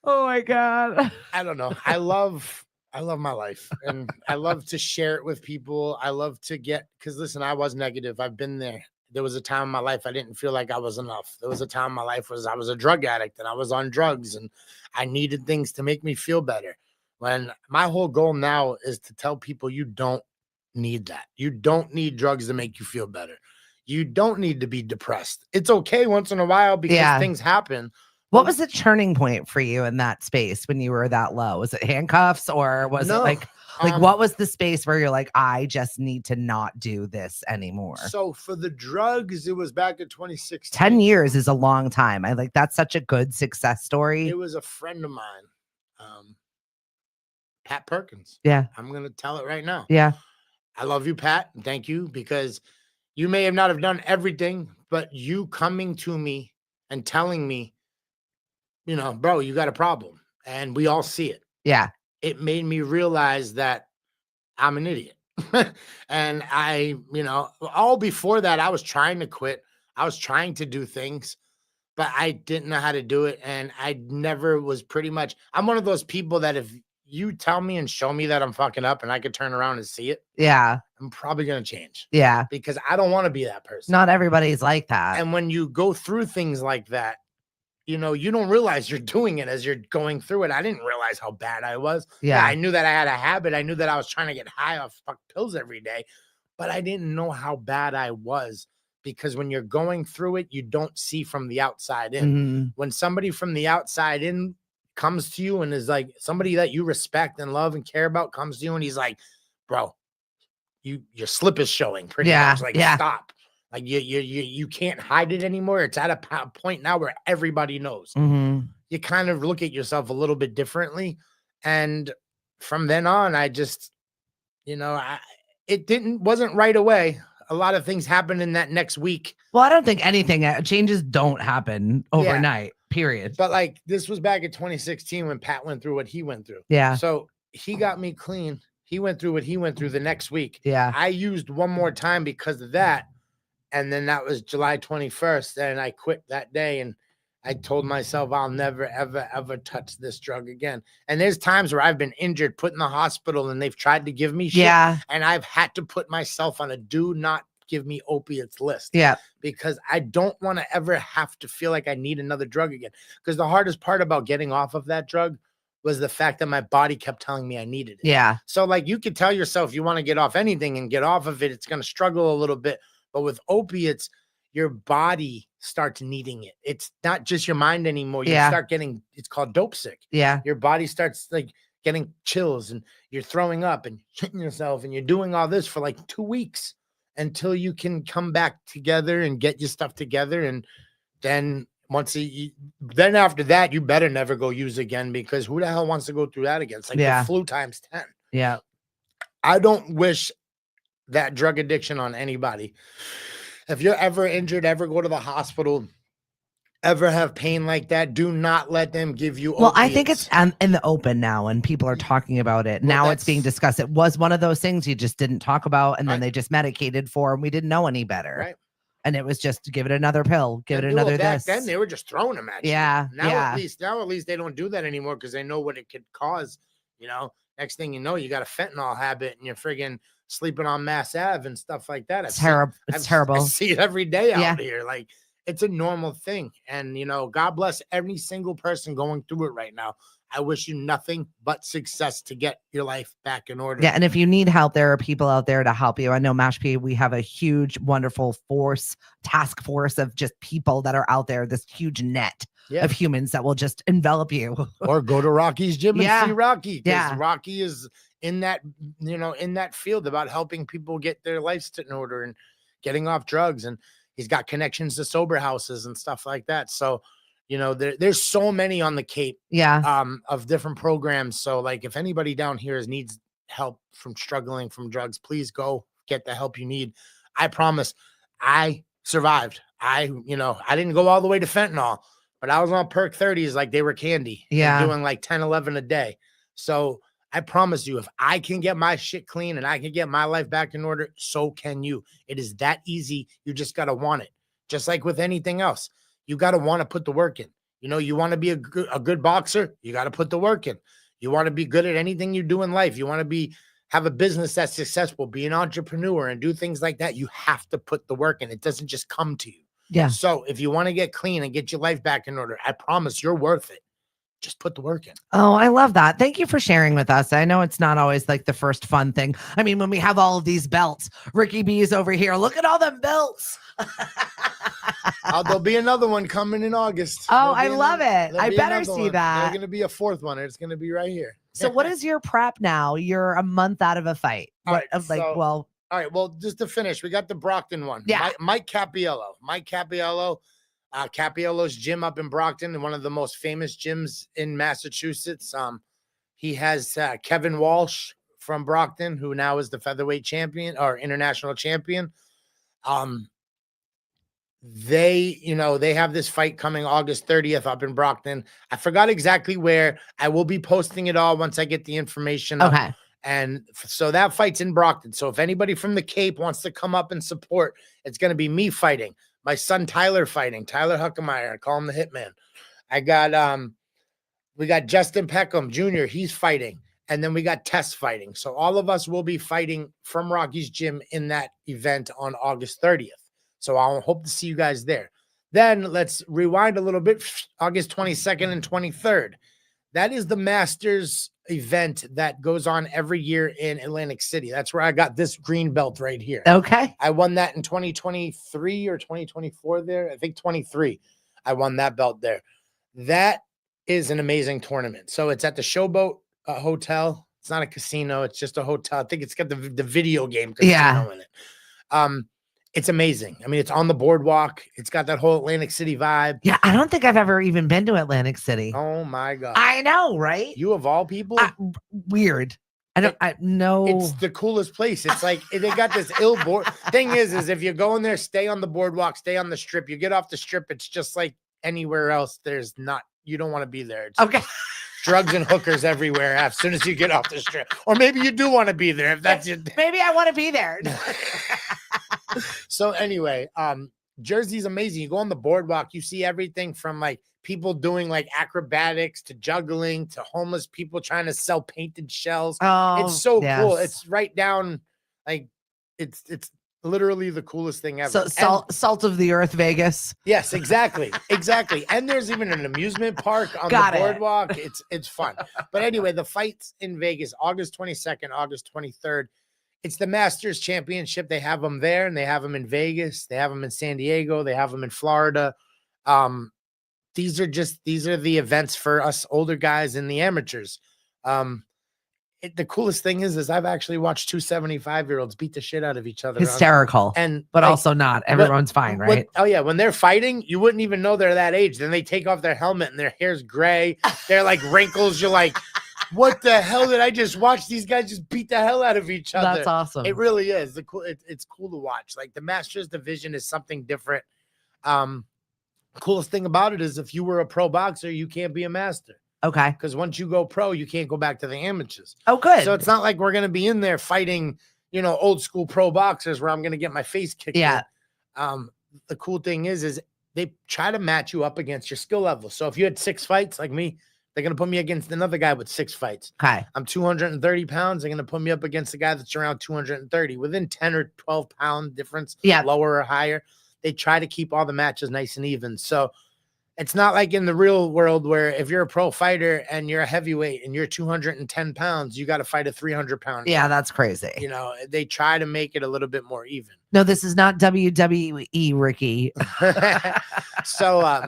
Oh my God. I don't know. I love my life, and I love to share it with people. I love to because listen, I was negative. I've been there. There was a time in my life I didn't feel like I was enough. There was a time in my life I was a drug addict and I was on drugs and I needed things to make me feel better. When my whole goal now is to tell people you don't need that. You don't need drugs to make you feel better. You don't need to be depressed. It's okay once in a while because things happen. What was the turning point for you in that space when you were that low? Was it handcuffs or was it like what was the space where you're like, I just need to not do this anymore? So for the drugs, it was back in 2016. 10 years is a long time. I like that's such a good success story. It was a friend of mine, Pat Perkins. Yeah. I'm going to tell it right now. Yeah. I love you, Pat. And thank you, because you may have not have done everything, but you coming to me and telling me, you know, bro, you got a problem and we all see it. Yeah. It made me realize that I'm an idiot. And I, you know, all before that, I was trying to quit. I was trying to do things, but I didn't know how to do it. And I never was I'm one of those people that if you tell me and show me that I'm fucking up and I could turn around and see it, yeah, I'm probably going to change. Yeah. Because I don't want to be that person. Not everybody's like that. And when you go through things like that, you know, you don't realize you're doing it as you're going through it. I didn't realize how bad I was. Yeah. I knew that I had a habit. I knew that I was trying to get high off pills every day, but I didn't know how bad I was, because when you're going through it, you don't see from the outside in. Mm-hmm. When somebody from the outside in comes to you and is like somebody that you respect and love and care about comes to you and he's like, bro, your slip is showing pretty much. Like, stop. Like you can't hide it anymore. It's at a point now where everybody knows. Mm-hmm. You kind of look at yourself a little bit differently. And from then on, I just, you know, wasn't right away. A lot of things happened in that next week. Well, I don't think changes don't happen overnight, period. But like, this was back in 2016 when Pat went through what he went through. Yeah. So he got me clean. He went through what he went through the next week. Yeah. I used one more time because of that. And then that was July 21st. And I quit that day. And I told myself I'll never, ever, ever touch this drug again. And there's times where I've been injured, put in the hospital, and they've tried to give me shit. Yeah. And I've had to put myself on a do not give me opiates list. Yeah. Because I don't want to ever have to feel like I need another drug again. Because the hardest part about getting off of that drug was the fact that my body kept telling me I needed it. Yeah. So like, you could tell yourself you want to get off anything and get off of it. It's going to struggle a little bit. But with opiates, your body starts needing it. It's not just your mind anymore. You start getting, it's called dope sick. Yeah. Your body starts like getting chills and you're throwing up and shitting yourself and you're doing all this for like 2 weeks until you can come back together and get your stuff together. And then then after that, you better never go use again, because who the hell wants to go through that again? It's like the flu times 10. Yeah. I don't wish that drug addiction on anybody. If you're ever injured, ever go to the hospital, ever have pain like that, do not let them give you opiates. I think it's in the open now, and people are talking about it. Now it's being discussed. It was one of those things you just didn't talk about, and then they just medicated for, and we didn't know any better. Right. And it was just give it another pill, give it another this. Then they were just throwing them at you. Yeah. Now at least they don't do that anymore, because they know what it could cause. Next thing you know, you got a fentanyl habit and you're friggin' sleeping on Mass Ave and stuff like that. It's terrible. I see it every day out here. Like, it's a normal thing. And, God bless every single person going through it right now. I wish you nothing but success to get your life back in order. Yeah. And if you need help, there are people out there to help you. I know Mashpee, we have a huge, wonderful task force of just people that are out there, this huge net of humans that will just envelop you. Or go to Rocky's gym and see Rocky. Because Rocky is in that, in that field about helping people get their lives in order and getting off drugs. And he's got connections to sober houses and stuff like that. So, there's so many on the Cape of different programs. So, like, if anybody down here needs help from struggling from drugs, please go get the help you need. I promise I survived. I didn't go all the way to fentanyl, but I was on perk 30s like they were candy. Doing like 10, 11 a day. So I promise you, if I can get my shit clean and I can get my life back in order, so can you. It is that easy. You just got to want it. Just like with anything else, you got to want to put the work in. You want to be a good boxer, you got to put the work in. You want to be good at anything you do in life. You want to have a business that's successful, be an entrepreneur and do things like that. You have to put the work in. It doesn't just come to you. Yeah. So if you want to get clean and get your life back in order, I promise you're worth it. Just put the work in. Oh, I love that. Thank you for sharing with us. I know it's not always like the first fun thing. I mean, when we have all of these belts, Ricky B is over here. Look at all them belts. There'll be another one coming in August. Oh, I love it. I better see that. There's going to be a fourth one. It's going to be right here. So what is your prep now? You're a month out of a fight. All right. Well, just to finish, we got the Brockton one. Yeah. Mike Capiello. Capiello's gym up in Brockton, one of the most famous gyms in Massachusetts. He has Kevin Walsh from Brockton, who now is the featherweight champion or international champion. They have this fight coming August 30th up in Brockton. I forgot exactly where. I will be posting it all once I get the information up. Okay. And so that fight's in Brockton. So if anybody from the Cape wants to come up and support, it's going to be me fighting. My son Tyler fighting. Tyler Huckemeyer. I call him the Hitman. We got Justin Peckham Jr. He's fighting. And then we got Tess fighting. So all of us will be fighting from Rocky's gym in that event on August 30th. So I'll hope to see you guys there. Then let's rewind a little bit. August 22nd and 23rd. That is the Masters event that goes on every year in Atlantic City. That's where I got this green belt right here. Okay. I won that in 2023 or 2024 there. I think 23. I won that belt there. That is an amazing tournament. So it's at the Showboat Hotel. It's not a casino. It's just a hotel. I think it's got the video game casino in it. It's amazing. I mean, it's on the boardwalk. It's got that whole Atlantic City vibe. Yeah, I don't think I've ever even been to Atlantic City. Oh my God. I know, right? You of all people? Weird. I know. It's the coolest place. It's like they got this board. Thing is if you go in there, stay on the boardwalk, stay on the strip. You get off the strip, it's just like anywhere else. You don't want to be there. It's okay. Drugs and hookers everywhere as soon as you get off the strip. Or maybe you do want to be there if that's your. Maybe I want to be there. So anyway, Jersey's amazing. You go on the boardwalk, you see everything from like people doing like acrobatics to juggling to homeless people trying to sell painted shells. Oh, it's so cool. It's right down, like it's literally the coolest thing ever. So salt of the earth, Vegas. Yes, exactly. And there's even an amusement park on the boardwalk. It's fun. But anyway, the fight's in Vegas, August 22nd, August 23rd. It's the Masters Championship. They have them there, and they have them in Vegas. They have them in San Diego. They have them in Florida. These are the events for us older guys and the amateurs. the coolest thing is I've actually watched two 75-year-olds beat the shit out of each other. Hysterical. But like, also not. Everyone's fine, right? Oh yeah, when they're fighting, you wouldn't even know they're that age. Then they take off their helmet and their hair's gray. They're like wrinkles. You're like, what the hell did I just watch? These guys just beat the hell out of each other. That's awesome. It really is. It's cool to watch. Like the Masters division is something different. Coolest thing about it is if you were a pro boxer, you can't be a master. Okay. Because once you go pro, you can't go back to the amateurs. Oh, good. So it's not like we're going to be in there fighting, old school pro boxers where I'm going to get my face kicked. Yeah. In. The cool thing is they try to match you up against your skill level. So if you had 6 fights like me, they're going to put me against another guy with 6 fights. Okay. I'm 230 pounds. They're going to put me up against a guy that's around 230 within 10 or 12 pound difference. Yeah. Lower or higher. They try to keep all the matches nice and even. So it's not like in the real world where if you're a pro fighter and you're a heavyweight and you're 210 pounds, you got to fight a 300 pound. Yeah, that's crazy. They try to make it a little bit more even. No, this is not WWE, Ricky. So,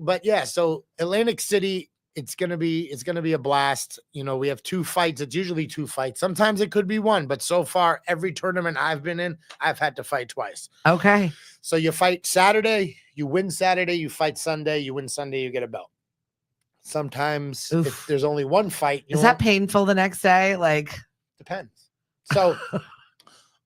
but yeah, so Atlantic City, it's gonna be a blast. We have 2 fights. It's usually 2 fights. Sometimes it could be 1, but so far every tournament I've been in, I've had to fight twice. Okay. So you fight Saturday, you win Saturday, you fight Sunday, you win Sunday, you get a belt. Sometimes if there's only 1 fight, is that painful the next day? Like, depends.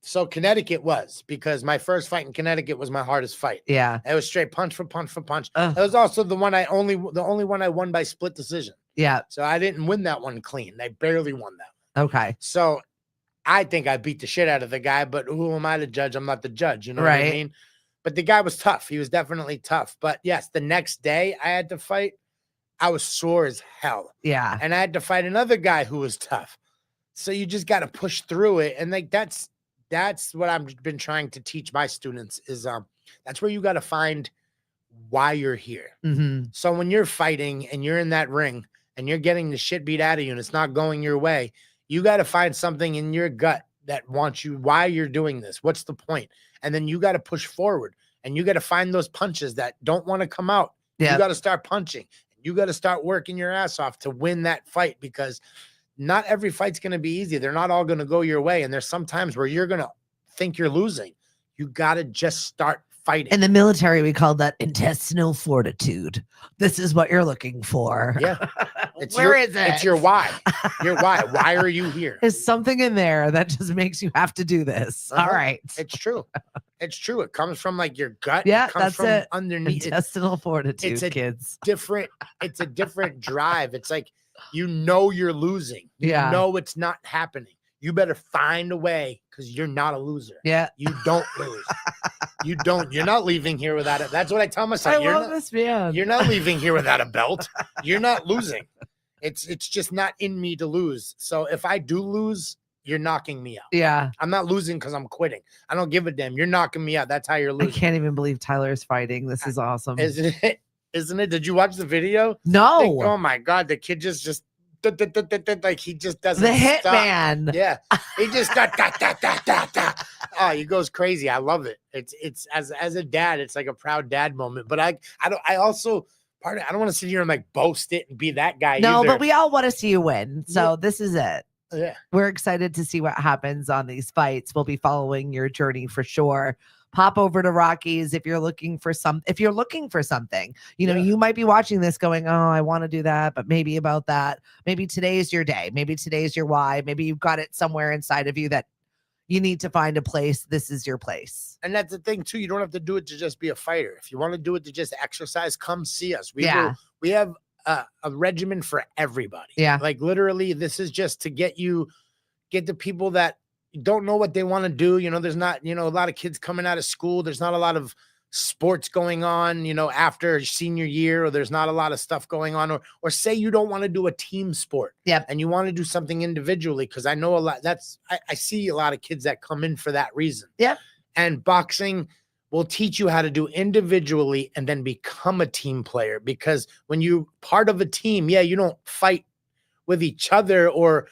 So Connecticut was, because my first fight in Connecticut was my hardest fight. Yeah. It was straight punch for punch for punch. It was also the only one I won by split decision. Yeah. So I didn't win that one clean. I barely won that one. Okay. So I think I beat the shit out of the guy, but who am I to judge? I'm not the judge. You know what I mean? But the guy was tough. He was definitely tough. But yes, the next day I had to fight. I was sore as hell. Yeah. And I had to fight another guy who was tough. So you just got to push through it. And like, that's what I've been trying to teach my students is, that's where you got to find why you're here. Mm-hmm. So when you're fighting and you're in that ring and you're getting the shit beat out of you and it's not going your way, you got to find something in your gut that wants you, why you're doing this. What's the point? And then you got to push forward and you got to find those punches that don't want to come out. Yeah. You got to start punching. You got to start working your ass off to win that fight, because not every fight's going to be easy. They're not all going to go your way. And there's some times where you're going to think you're losing. You got to just start fighting. In the military, we call that intestinal fortitude. This is what you're looking for. Yeah. Where is it? It's your why. Your why. Why are you here? There's something in there that just makes you have to do this. All right. It's true. It's true. It comes from like your gut. Yeah, it comes from it. Underneath. Intestinal fortitude, it's a kids. It's a different drive. It's like, you're losing. You know it's not happening. You better find a way, because you're not a loser. Yeah. You don't lose. You're not leaving here without it. That's what I tell myself. I love this man. You're not leaving here without a belt. You're not losing. It's just not in me to lose. So if I do lose, you're knocking me out. Yeah. I'm not losing because I'm quitting. I don't give a damn. You're knocking me out. That's how you're losing. I can't even believe Tyler's fighting. This is awesome. Isn't it? Isn't it? Did you watch the video? No. Like, oh my God. The kid just like he just doesn't the stop. hitman. Yeah. He just oh, he goes crazy. I love it. It's as a dad, it's like a proud dad moment. But I also I don't want to sit here and like boast it and be that guy. No, either. but we all want to see you win. So this is it. Yeah. We're excited to see what happens on these fights. We'll be following your journey for sure. Pop over to Rockies if you're looking for something. You might be watching this going, oh, I want to do that, but maybe about that. Maybe today's your day. Maybe today's your why. Maybe you've got it somewhere inside of you that you need to find a place. This is your place. And that's the thing too. You don't have to do it to just be a fighter. If you want to do it to just exercise, come see us. We have a regimen for everybody. Yeah. Like literally, this is just to get the people that don't know what they want to do. There's not, a lot of kids coming out of school. There's not a lot of sports going on, after senior year, or there's not a lot of stuff going on, or say you don't want to do a team sport. Yep. And you want to do something individually. Cause I know a lot I see a lot of kids that come in for that reason. Yeah. And boxing will teach you how to do individually and then become a team player, because when you're part of a team, you don't fight with each other or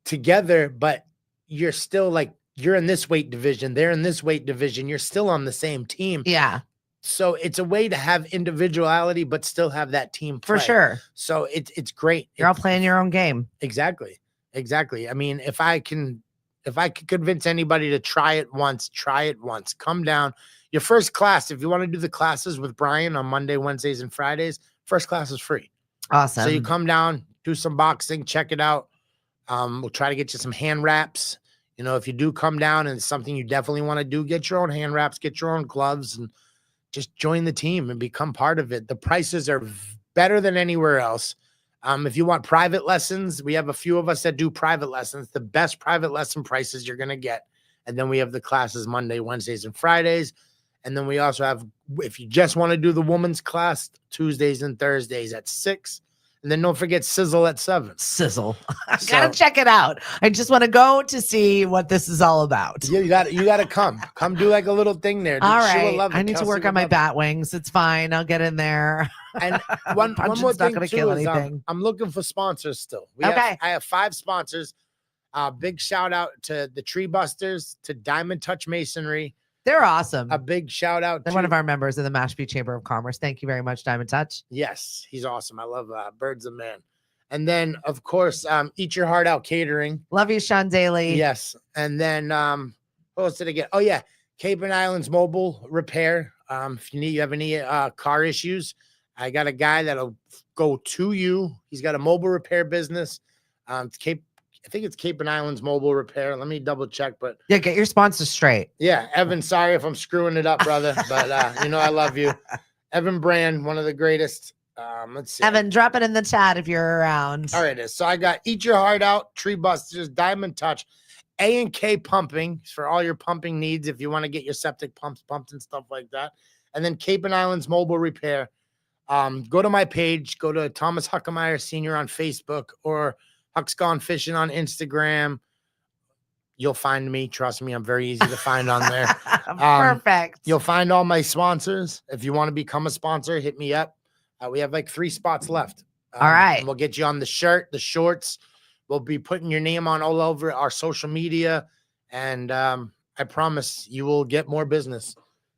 together, but you're still like, you're in this weight division, they're in this weight division, you're still on the same team. Yeah. So it's a way to have individuality, but still have that team play. For sure. So it's great. You're all playing your own game. Exactly. Exactly. I mean, if I could convince anybody to try it once, try it once. Come down. Your first class, if you want to do the classes with Brian on Monday, Wednesdays, and Fridays, first class is free. So you Awesome. come down, do some boxing, check it out. We'll try to get you some hand wraps. You know, if you do come down and it's something you definitely want to do, get your own hand wraps, get your own gloves, and just join the team and become part of it. The prices are better than anywhere else. If you want private lessons, we have a few of us that do private lessons, the best private lesson prices you're going to get. And then we have the classes Monday, Wednesdays, and Fridays. And then we also have, if you just want to do the woman's class, Tuesdays and Thursdays at 6. And then don't forget Sizzle at 7. Sizzle. I gotta check it out. I just want to go to see what this is all about. Yeah, you gotta come do like a little thing there. All She will right. love it. I need to Kelsey work will on my love it. bat wings. It's fine. I'll get in there. And one more Punching's thing not gonna too kill is, anything. I'm looking for sponsors still. Okay. I have 5 sponsors. Big shout out to the Tree Busters, to Diamond Touch Masonry. They're awesome. A big shout out They're to one of our members of the Mashpee Chamber of Commerce. Thank you very much, Diamond Touch. Yes, he's awesome. I love Birds of Man. And then of course, Eat Your Heart Out Catering. Love you, Sean Daly. Yes. And then what else did I get? Oh yeah, Cape and Islands Mobile Repair. If you have any car issues, I got a guy that'll go to you. He's got a mobile repair business. It's I think it's Cape and Islands Mobile Repair. Let me double check, but Yeah, get your sponsors straight. yeah, Evan, sorry if I'm screwing it up, brother, but you know I love you. Evan Brand, one of the greatest. Let's see. Evan, drop it in the chat if you're around. All right, so I got Eat Your Heart Out, Tree Busters, Diamond Touch, A&K Pumping for all your pumping needs if you want to get your septic pumps pumped and stuff like that. And then Cape and Islands Mobile Repair. Go to my page, go to Thomas Huckemeyer Sr. on Facebook or Huck's Gone Fishing on Instagram. You'll find me. Trust me, I'm very easy to find on there. Perfect. You'll find all my sponsors. If you want to become a sponsor, hit me up. We have like 3 spots left. All right. And we'll get you on the shirt, the shorts. We'll be putting your name on all over our social media. And I promise you will get more business.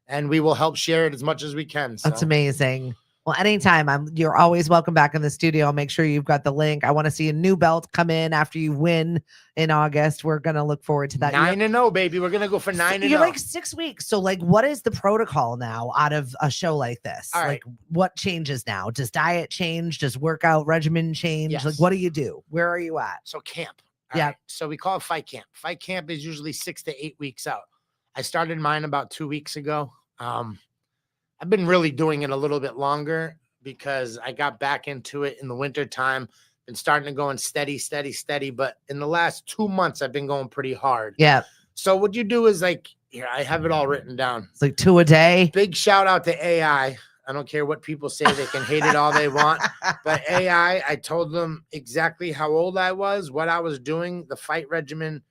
And we will help share it as much as we can. So. That's amazing. Well, anytime you're always welcome back in the studio. I'll make sure you've got the link. I want to see a new belt come in after you win in August. We're going to look forward to that. 9-0, baby. We're going to go for 9-0. You're like 6 weeks. So like, what is the protocol now out of a show like this? All like right. What changes now? Does diet change? Does workout regimen change? Yes. Like, what do you do? Where are you at? So camp. Yeah. Right. So we call it fight camp. Fight camp is usually 6 to 8 weeks out. I started mine about 2 weeks ago. I've been really doing it a little bit longer because I got back into it in the winter time. Been starting to go in steady. But in the last 2 months, I've been going pretty hard. Yeah. So what you do is like, here, I have it all written down. It's like 2 a day. Big shout out to AI. I don't care what people say. They can hate it all they want. But AI, I told them exactly how old I was, what I was doing, the fight regimen.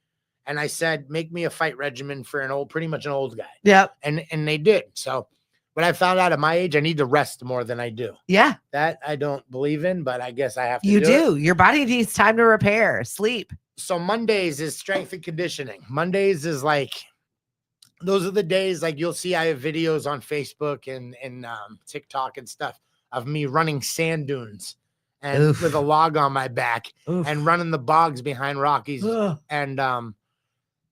And I said, make me a fight regimen for pretty much an old guy. Yep. And they did. So when I found out at my age, I need to rest more than I do. Yeah. That I don't believe in, but I guess I have to You do. Your body needs time to repair, sleep. So Mondays is strength and conditioning. Mondays is like, those are the days like you'll see I have videos on Facebook and TikTok and stuff of me running sand dunes and Oof. with a log on my back Oof. and running the bogs behind Rockies. And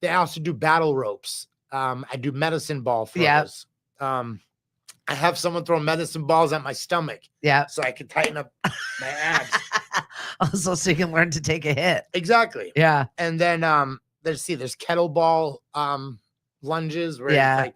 they also do battle ropes. I do medicine ball throws. Yep. I have someone throw medicine balls at my stomach. Yeah. So I can tighten up my abs. Also, so you can learn to take a hit. Exactly. Yeah. And then there's kettlebell lunges where Yeah. it's like,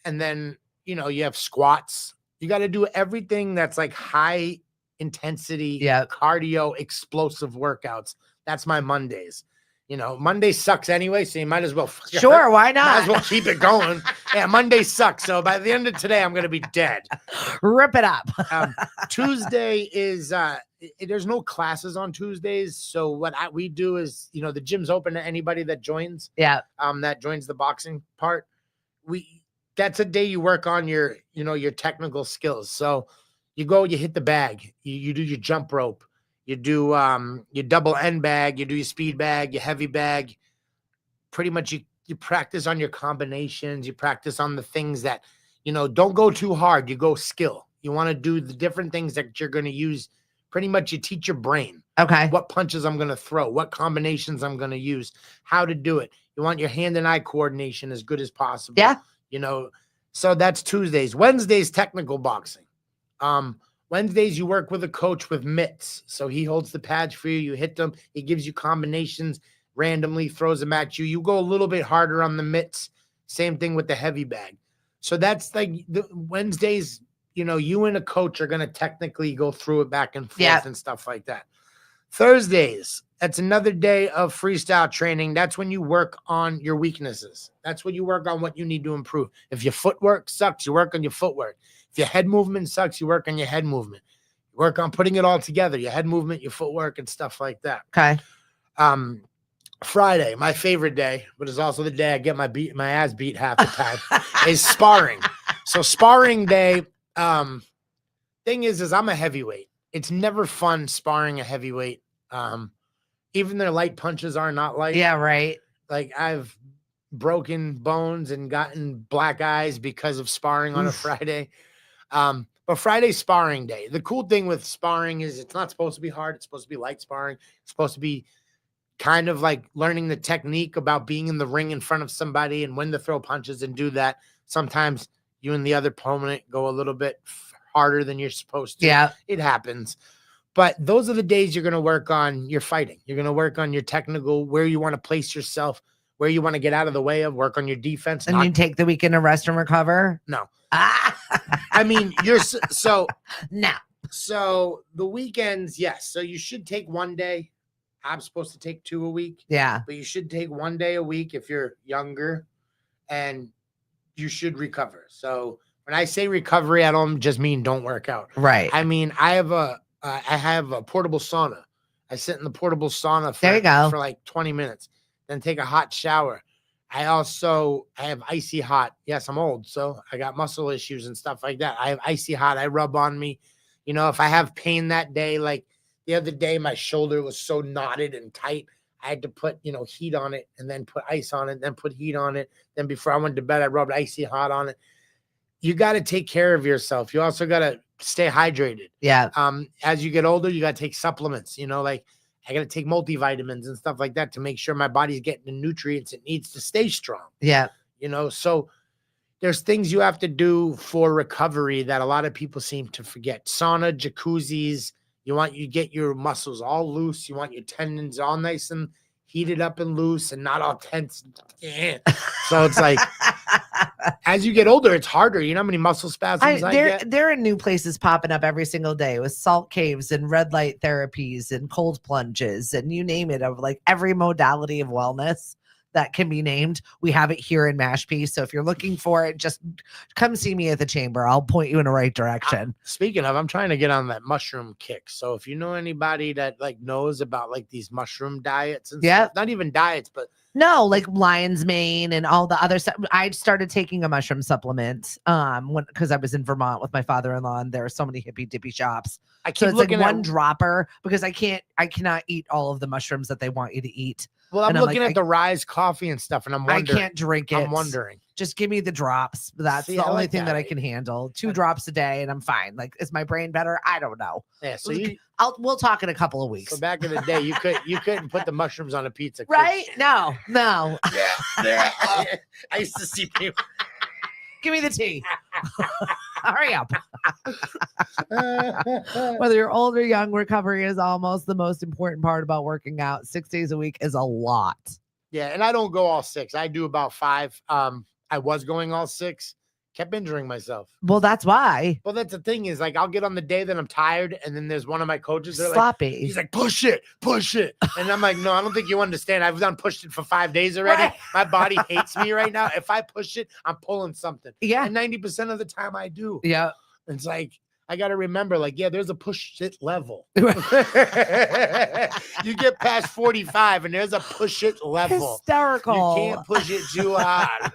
and then you have squats. You got to do everything that's like high intensity, cardio, explosive workouts. That's my Mondays. Monday sucks anyway, so you might as well. Sure, why not? Might as well keep it going. Yeah, Monday sucks. So by the end of today, I'm gonna be dead. Rip it up. Tuesday is there's no classes on Tuesdays. So what we do is, the gym's open to anybody that joins. Yeah. That joins the boxing part. That's a day you work on your technical skills. So you go, you hit the bag, you do your jump rope. You do your double end bag, you do your speed bag, your heavy bag. Pretty much you practice on your combinations, you practice on the things that, don't go too hard, you go skill. You want to do the different things that you're going to use Pretty much you teach your brain Okay. what punches I'm going to throw, what combinations I'm going to use, how to do it. You want your hand and eye coordination as good as possible. Yeah. You know, so that's Tuesdays. Wednesdays, technical boxing. Wednesdays, you work with a coach with mitts. So he holds the pads for you. You hit them. He gives you combinations, randomly throws them at you. You go a little bit harder on the mitts. Same thing with the heavy bag. So that's like the Wednesdays, you know, you and a coach are going to technically go through it back and forth and stuff like that. Thursdays, that's another day of freestyle training. That's when you work on your weaknesses. That's when you work on what you need to improve. If your footwork sucks, you work on your footwork. If your head movement sucks, you work on your head movement. You work on putting it all together, your head movement, your footwork, and stuff like that. Okay. Friday, my favorite day, but it's also the day I get my ass beat half the time, is sparring. So sparring day, thing is I'm a heavyweight. It's never fun sparring a heavyweight. Even their light punches are not light. Yeah, right. Like I've broken bones and gotten black eyes because of sparring on a Friday. But Friday's sparring day. The cool thing with sparring is it's not supposed to be hard. It's supposed to be light sparring. It's supposed to be kind of like learning the technique about being in the ring in front of somebody and when to throw punches and do that. Sometimes you and the other opponent go a little bit harder than you're supposed to. Yeah. It happens. But those are the days you're going to work on your fighting. You're going to work on your technical, where you want to place yourself, where you want to get out of the way of, work on your defense. And you take the weekend to rest and recover? No. I mean, No. So the weekends, yes. So you should take one day. I'm supposed to take 2 a week. Yeah. But you should take 1 day a week if you're younger, and you should recover. So when I say recovery, I don't just mean don't work out. Right. I mean, I have a portable sauna. I sit in the portable sauna for like 20 minutes, then take a hot shower. I have icy hot. Yes, I'm old, so I got muscle issues and stuff like that. I have icy hot. I rub on me. You know, if I have pain that day, like the other day, my shoulder was so knotted and tight, I had to put, heat on it and then put ice on it, then put heat on it. Then before I went to bed, I rubbed icy hot on it. You got to take care of yourself. You also got to stay hydrated. Yeah. As you get older, you got to take supplements, like I got to take multivitamins and stuff like that to make sure my body's getting the nutrients it needs to stay strong. Yeah. So there's things you have to do for recovery that a lot of people seem to forget. Sauna, jacuzzis, you get your muscles all loose. You want your tendons all nice and heated up and loose and not all tense. So it's like, as you get older, it's harder. You know how many muscle spasms I get? There are new places popping up every single day with salt caves and red light therapies and cold plunges and you name it, of like every modality of wellness that can be named. We have it here in Mashpee. So if you're looking for it, just come see me at the chamber. I'll point you in the right direction. Speaking of, I'm trying to get on that mushroom kick. So if you know anybody that like knows about like these mushroom diets and stuff, not even diets, but no, like lion's mane and all the other stuff. I started taking a mushroom supplement because I was in Vermont with my father-in-law and there are so many hippy dippy shops. So it's like one dropper because I cannot eat all of the mushrooms that they want you to eat. Well, I'm looking at the Rise coffee and stuff, and I'm wondering. I can't drink it. I'm wondering. Just give me the drops. That's the only thing that I can handle. 2 drops a day, and I'm fine. Like, is my brain better? I don't know. Yeah. So we'll talk in a couple of weeks. So back in the day, you couldn't put the mushrooms on a pizza, right? No. Yeah. I used to see people. Give me the tea. Hurry up. Whether you're old or young, recovery is almost the most important part about working out. 6 days a week is a lot. Yeah, and I don't go all 6. I do about 5. I was going all 6. Kept injuring myself. Well, that's why. Well, that's the thing is, like, I'll get on the day that I'm tired, and then there's one of my coaches. Sloppy. Like, he's like, push it. And I'm like, no, I don't think you understand. I've pushed it for 5 days already. Right. My body hates me right now. If I push it, I'm pulling something. Yeah. And 90% of the time I do. Yeah. It's like, I got to remember, like, yeah, there's a push it level. You get past 45 and there's a push it level. Hysterical. You can't push it too hard.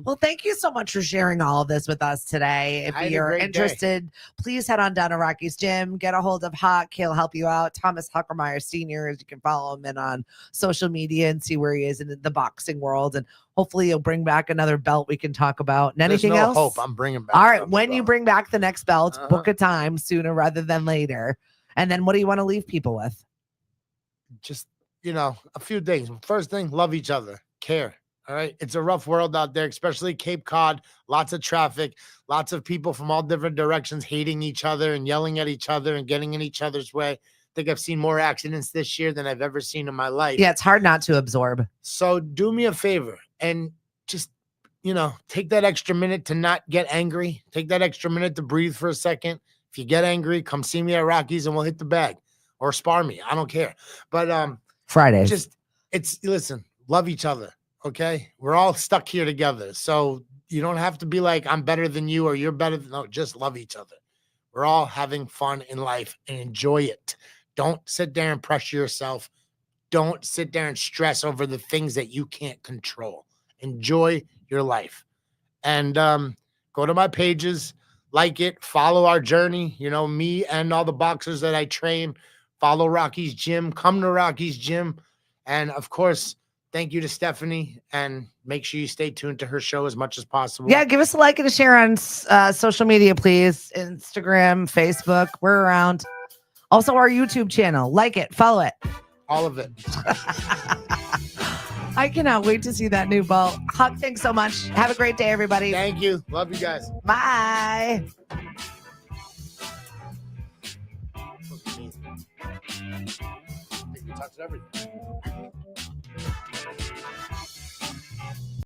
Well, thank you so much for sharing all of this with us today. If you're interested, please head on down to Rocky's Gym, get a hold of Huck. He'll help you out. Thomas Huckermeyer Sr. You can follow him in on social media and see where he is in the boxing world. And hopefully he'll bring back another belt we can talk about. And anything else? Hope I'm bringing back. All right. When you bring back the next belt, book a time sooner rather than later. And then what do you want to leave people with? Just, a few things. First thing, love each other, care. All right. It's a rough world out there, especially Cape Cod. Lots of traffic, lots of people from all different directions hating each other and yelling at each other and getting in each other's way. I think I've seen more accidents this year than I've ever seen in my life. Yeah, it's hard not to absorb. So do me a favor and just, take that extra minute to not get angry. Take that extra minute to breathe for a second. If you get angry, come see me at Rockies and we'll hit the bag or spar me. I don't care. But Fridays. listen, love each other. Okay. We're all stuck here together. So you don't have to be like, I'm better than you or you're better than, no, just love each other. We're all having fun in life and enjoy it. Don't sit there and pressure yourself. Don't sit there and stress over the things that you can't control. Enjoy your life. And go to my pages, like it, follow our journey. Me and all the boxers that I train, follow Rocky's Gym, come to Rocky's Gym. And of course, thank you to Stephanie, and make sure you stay tuned to her show as much as possible. Yeah, give us a like and a share on social media, please. Instagram, Facebook, we're around. Also, our YouTube channel. Like it, follow it. All of it. I cannot wait to see that new ball. Huck, thanks so much. Have a great day, everybody. Thank you. Love you guys. Bye. You touched everything.